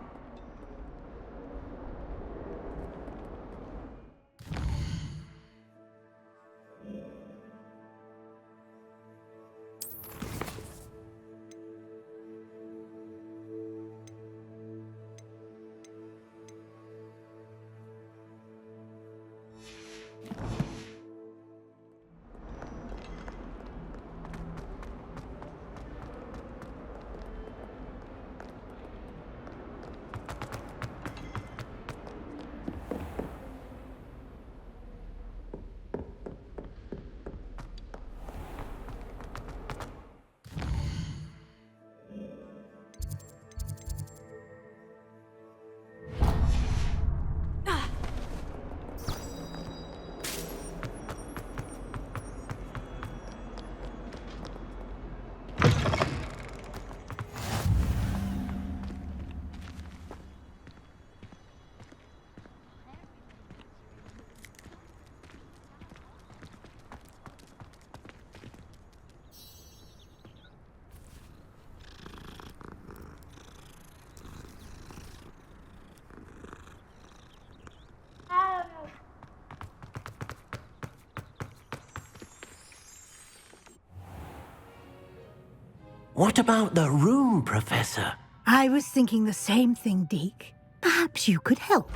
What about the room, Professor? I was thinking the same thing, Deke. Perhaps you could help.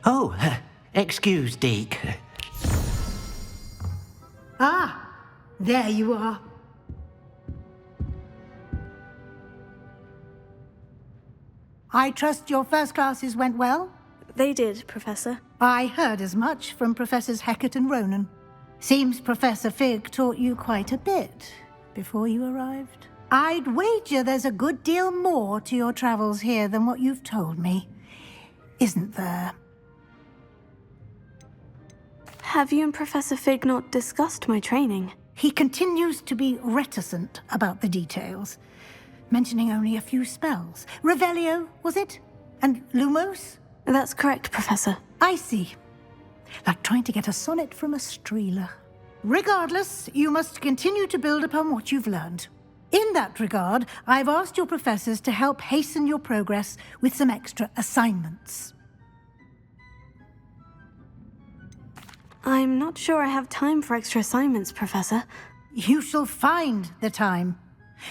Oh, excuse, Deke. Ah, there you are. I trust your first classes went well? They did, Professor. I heard as much from Professors Hecat and Ronan. Seems Professor Fig taught you quite a bit before you arrived. I'd wager there's a good deal more to your travels here than what you've told me, isn't there? Have you and Professor Fig not discussed my training? He continues to be reticent about the details, mentioning only a few spells. Revelio, was it? And Lumos? That's correct, Professor. I see. Like trying to get a sonnet from a streeler. Regardless, you must continue to build upon what you've learned. In that regard, I've asked your professors to help hasten your progress with some extra assignments. I'm not sure I have time for extra assignments, Professor. You shall find the time.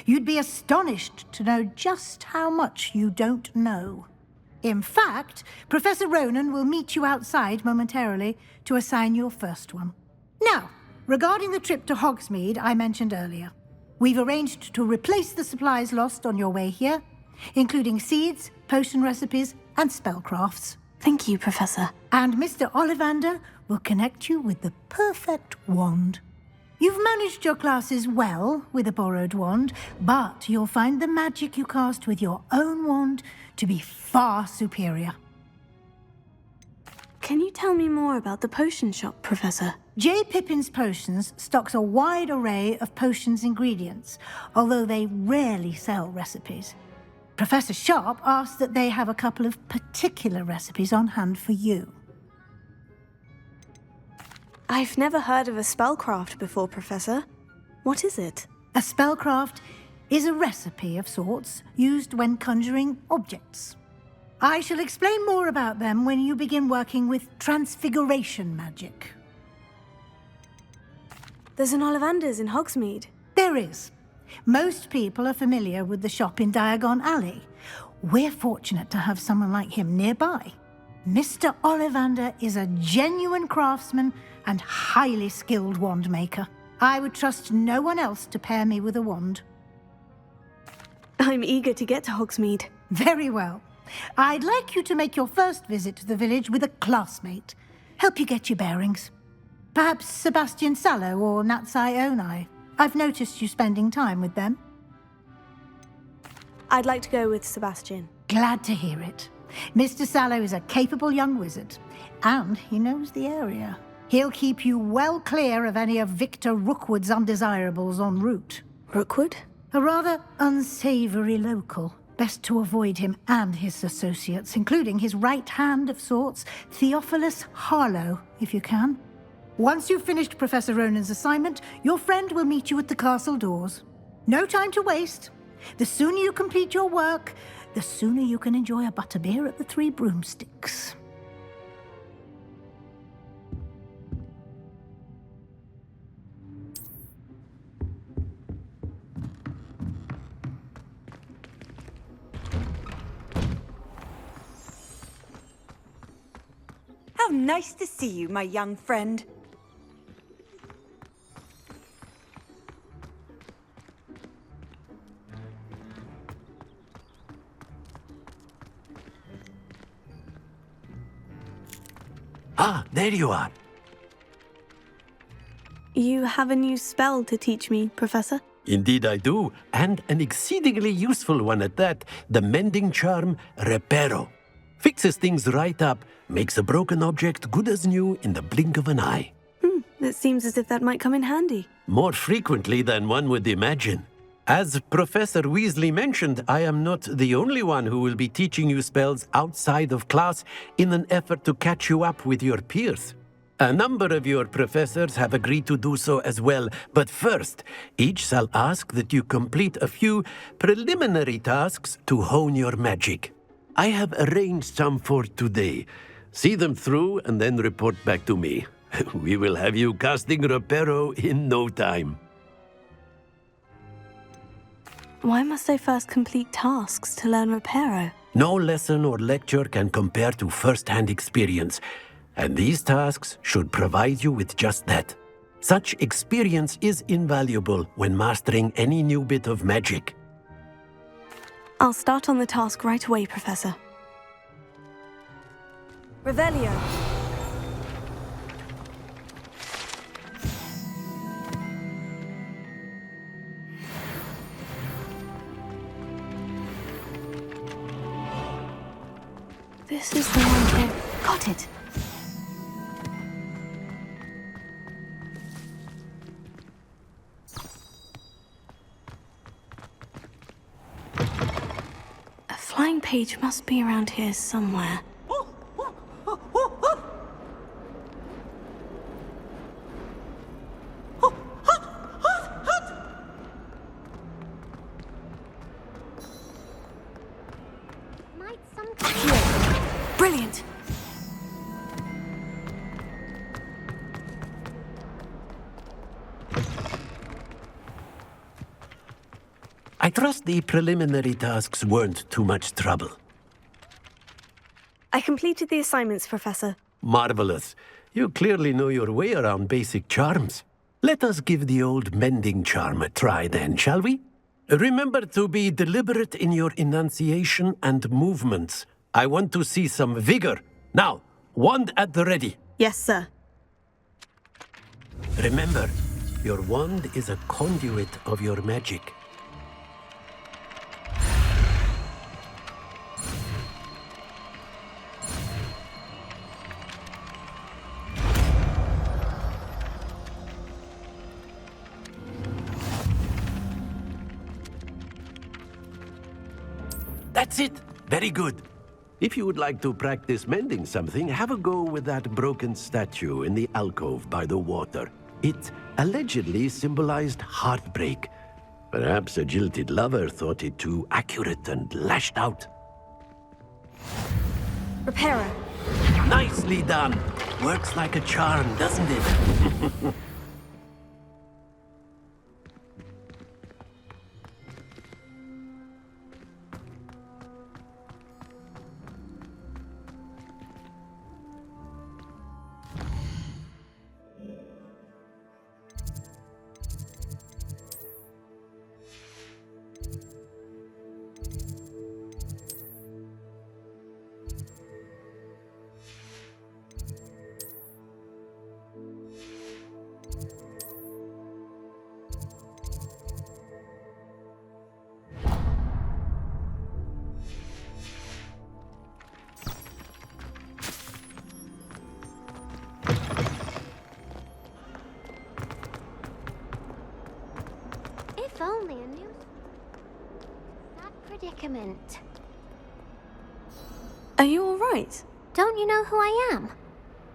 You'd be astonished to know just how much you don't know. In fact, Professor Ronan will meet you outside momentarily to assign your first one. Now, regarding the trip to Hogsmeade I mentioned earlier, we've arranged to replace the supplies lost on your way here, including seeds, potion recipes, and spellcrafts. Thank you, Professor. And Mr. Ollivander will connect you with the perfect wand. You've managed your classes well with a borrowed wand, but you'll find the magic you cast with your own wand to be far superior. Can you tell me more about the potion shop, Professor? J. Pippin's Potions stocks a wide array of potions ingredients, although they rarely sell recipes. Professor Sharp asks that they have a couple of particular recipes on hand for you. I've never heard of a spellcraft before, Professor. What is it? A spellcraft is a recipe of sorts used when conjuring objects. I shall explain more about them when you begin working with transfiguration magic. There's an Ollivander's in Hogsmeade. There is. Most people are familiar with the shop in Diagon Alley. We're fortunate to have someone like him nearby. Mr. Ollivander is a genuine craftsman and highly skilled wand maker. I would trust no one else to pair me with a wand. I'm eager to get to Hogsmeade. Very well. I'd like you to make your first visit to the village with a classmate. Help you get your bearings. Perhaps Sebastian Sallow or Natsai Onai. I've noticed you spending time with them. I'd like to go with Sebastian. Glad to hear it. Mr. Sallow is a capable young wizard, and he knows the area. He'll keep you well clear of any of Victor Rookwood's undesirables en route. Rookwood? A rather unsavory local. Best to avoid him and his associates, including his right hand of sorts, Theophilus Harlow, if you can. Once you've finished Professor Ronan's assignment, your friend will meet you at the castle doors. No time to waste. The sooner you complete your work, the sooner you can enjoy a butterbeer at the Three Broomsticks. How nice to see you, my young friend. Ah, there you are. You have a new spell to teach me, Professor? Indeed I do, and an exceedingly useful one at that. The mending charm, Reparo. Fixes things right up, makes a broken object good as new in the blink of an eye. It seems as if that might come in handy. More frequently than one would imagine. As Professor Weasley mentioned, I am not the only one who will be teaching you spells outside of class in an effort to catch you up with your peers. A number of your professors have agreed to do so as well, but first, each shall ask that you complete a few preliminary tasks to hone your magic. I have arranged some for today. See them through and then report back to me. We will have you casting Reparo in no time. Why must I first complete tasks to learn Reparo? No lesson or lecture can compare to first-hand experience, and these tasks should provide you with just that. Such experience is invaluable when mastering any new bit of magic. I'll start on the task right away, Professor. Revelio. This is the one here. Got it. A flying page must be around here somewhere. Brilliant! I trust the preliminary tasks weren't too much trouble. I completed the assignments, Professor. Marvelous. You clearly know your way around basic charms. Let us give the old mending charm a try then, shall we? Remember to be deliberate in your enunciation and movements. I want to see some vigor. Now, wand at the ready. Yes, sir. Remember, your wand is a conduit of your magic. That's it. Very good. If you would like to practice mending something, have a go with that broken statue in the alcove by the water. It allegedly symbolized heartbreak. Perhaps a jilted lover thought it too accurate and lashed out. Repairer. Nicely done. Works like a charm, doesn't it? If only I knew that predicament. Are you all right? Don't you know who I am?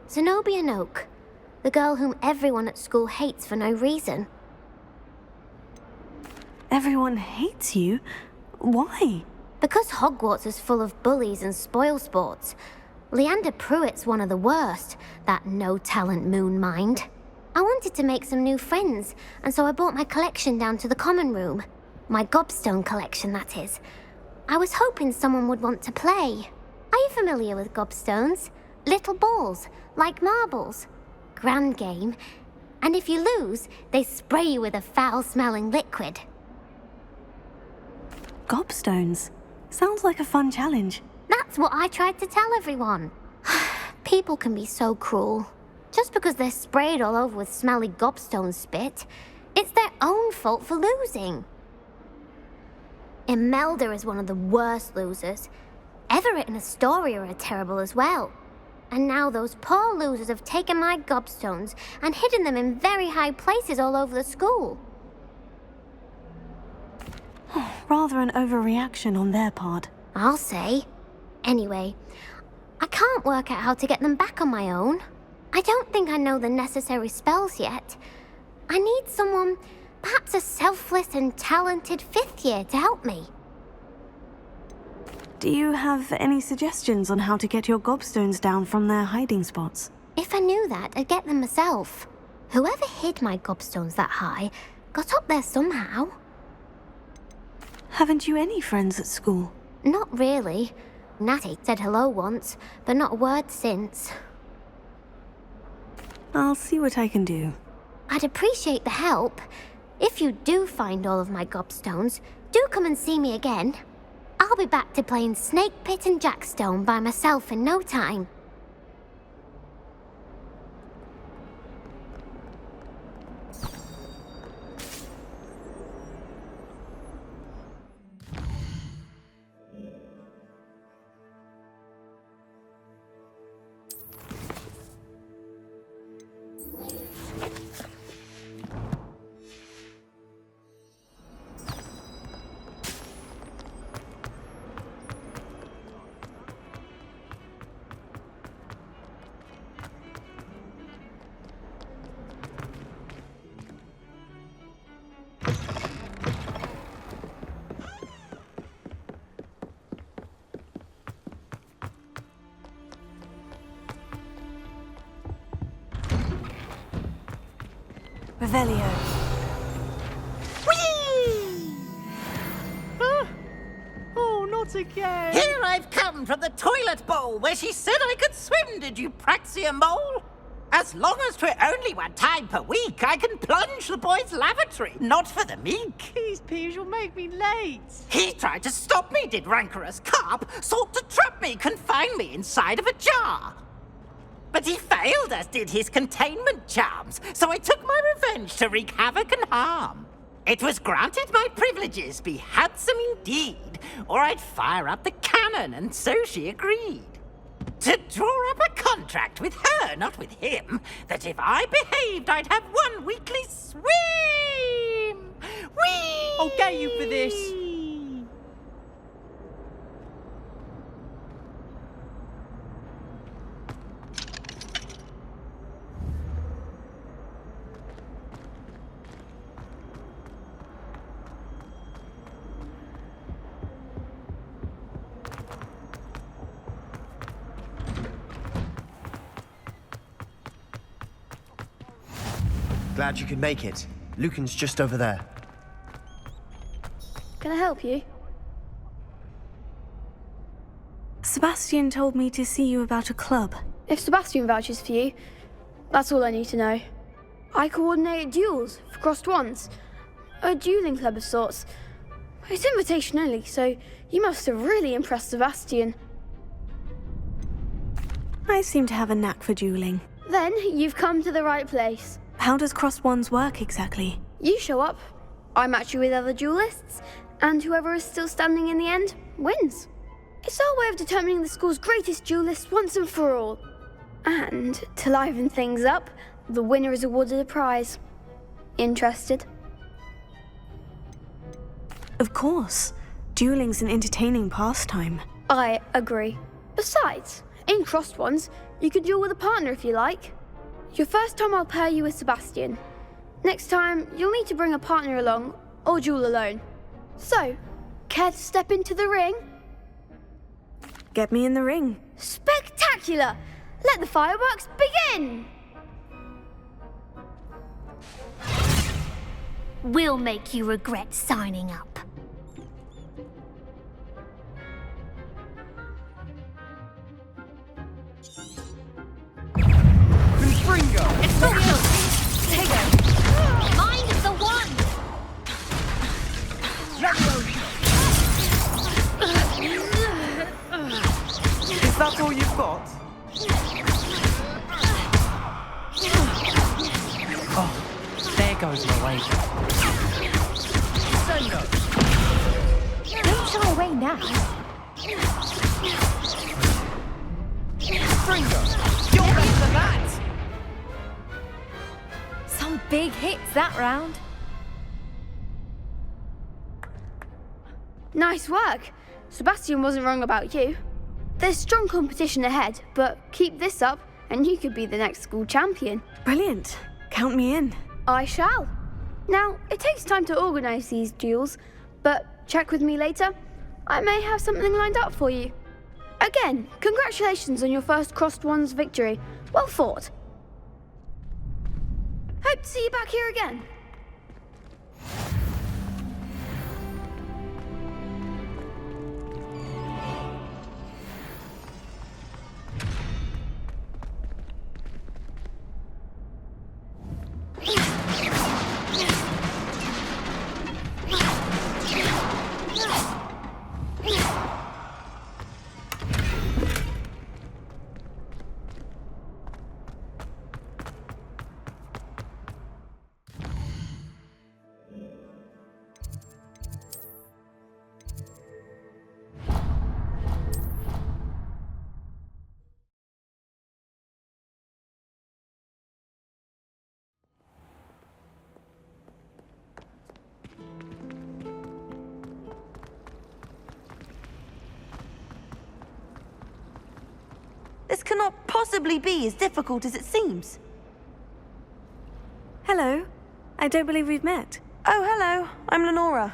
Zenobia Noak, the girl whom everyone at school hates for no reason. Everyone hates you? Why? Because Hogwarts is full of bullies and spoilsports. Leander Pruitt's one of the worst, that no-talent moon mind. I wanted to make some new friends, and so I brought my collection down to the common room. My gobstone collection, that is. I was hoping someone would want to play. Are you familiar with gobstones? Little balls, like marbles. Grand game. And if you lose, they spray you with a foul-smelling liquid. Gobstones? Sounds like a fun challenge. That's what I tried to tell everyone. People can be so cruel. Just because they're sprayed all over with smelly gobstone spit, it's their own fault for losing. Imelda is one of the worst losers. Everett and Astoria are terrible as well. And now those poor losers have taken my gobstones and hidden them in very high places all over the school. Rather an overreaction on their part. I'll say. Anyway, I can't work out how to get them back on my own. I don't think I know the necessary spells yet. I need someone, perhaps a selfless and talented fifth year to help me. Do you have any suggestions on how to get your gobstones down from their hiding spots? If I knew that, I'd get them myself. Whoever hid my gobstones that high got up there somehow. Haven't you any friends at school? Not really. Natty said hello once, but not a word since. I'll see what I can do. I'd appreciate the help. If you do find all of my gobstones, do come and see me again. I'll be back to playing Snake Pit and Jackstone by myself in no time. Revelio. Oh, not again! Here I've come from the toilet bowl where she said I could swim, did you praxia mole? As long as 'twere only one time per week, I can plunge the boy's lavatory, not for the meek. These peas will make me late. He tried to stop me, did rancorous carp, sought to trap me, confine me inside of a jar. But he failed, as did his containment charms, so I took my revenge to wreak havoc and harm. It was granted my privileges be handsome indeed, or I'd fire up the cannon, and so she agreed. To draw up a contract with her, not with him, that if I behaved, I'd have one weekly swim! Whee! I'll get you for this. Glad you could make it. Lucan's just over there. Can I help you? Sebastian told me to see you about a club. If Sebastian vouches for you, that's all I need to know. I coordinate duels for crossed wands. A dueling club of sorts. It's invitation only, so you must have really impressed Sebastian. I seem to have a knack for dueling. Then you've come to the right place. How does crossed wands work exactly? You show up, I match you with other duelists, and whoever is still standing in the end wins. It's our way of determining the school's greatest duelist once and for all. And to liven things up, the winner is awarded a prize. Interested? Of course. Dueling's an entertaining pastime. I agree. Besides, in crossed ones, you can duel with a partner if you like. Your first time I'll pair you with Sebastian. Next time, you'll need to bring a partner along, or duel alone. So, care to step into the ring? Get me in the ring. Spectacular! Let the fireworks begin! We'll make you regret signing up. Confringo! It's for you! Mind the one! Is that all you've got? Oh, there goes my way. Don't shy away now. Confringo! You're better than that! Some big hits that round. Nice work. Sebastian wasn't wrong about you. There's strong competition ahead, but keep this up and you could be the next school champion. Brilliant. Count me in. I shall. Now, it takes time to organise these duels, but check with me later. I may have something lined up for you. Again, congratulations on your first crossed wands victory. Well fought. Hope to see you back here again. This cannot possibly be as difficult as it seems. Hello. I don't believe we've met. Oh, hello. I'm Lenora.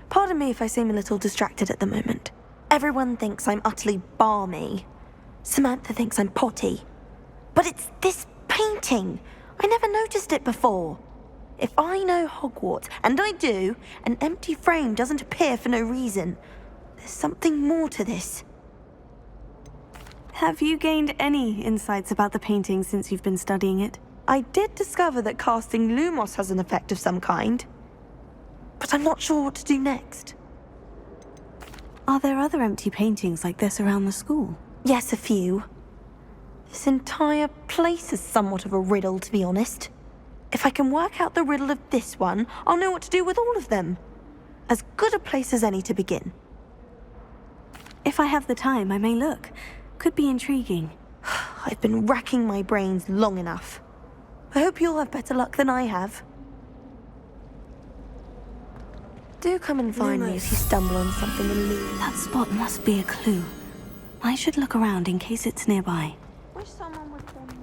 Pardon me if I seem a little distracted at the moment. Everyone thinks I'm utterly balmy. Samantha thinks I'm potty. But it's this painting. I never noticed it before. If I know Hogwarts, and I do, an empty frame doesn't appear for no reason. There's something more to this. Have you gained any insights about the painting since you've been studying it? I did discover that casting Lumos has an effect of some kind. But I'm not sure what to do next. Are there other empty paintings like this around the school? Yes, a few. This entire place is somewhat of a riddle, to be honest. If I can work out the riddle of this one, I'll know what to do with all of them. As good a place as any to begin. If I have the time, I may look. Could be intriguing. I've been racking my brains long enough. I hope you'll have better luck than I have. Do come and find me if you stumble on something elusive. That spot must be a clue. I should look around in case it's nearby. Wish someone would send me.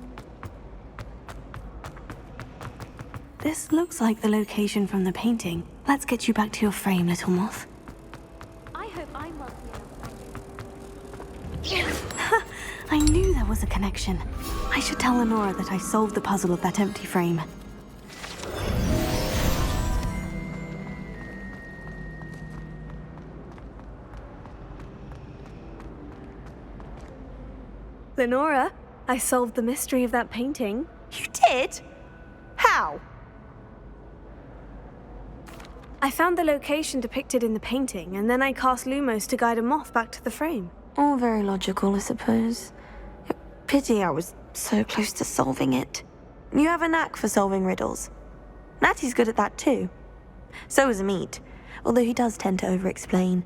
This looks like the location from the painting. Let's get you back to your frame, little moth. I hope I'm well. I knew there was a connection. I should tell Lenora that I solved the puzzle of that empty frame. Lenora, I solved the mystery of that painting. You did? How? I found the location depicted in the painting, and then I cast Lumos to guide a moth back to the frame. All very logical, I suppose. Pity I was so close to solving it. You have a knack for solving riddles. Natty's good at that too. So is Amit, although he does tend to over-explain.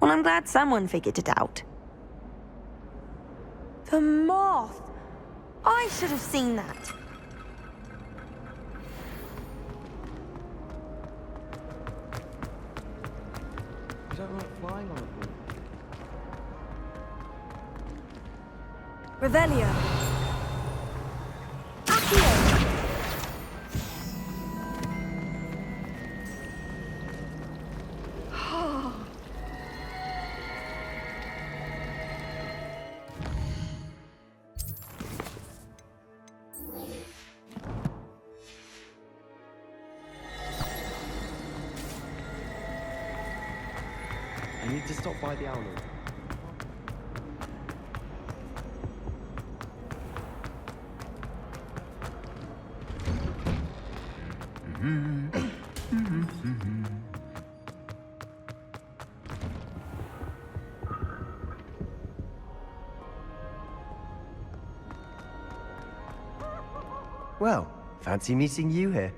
Well, I'm glad someone figured it out. The moth! I should have seen that. You don't like flying on a boat? Revelio. I need to stop by the owl. Well, fancy meeting you here.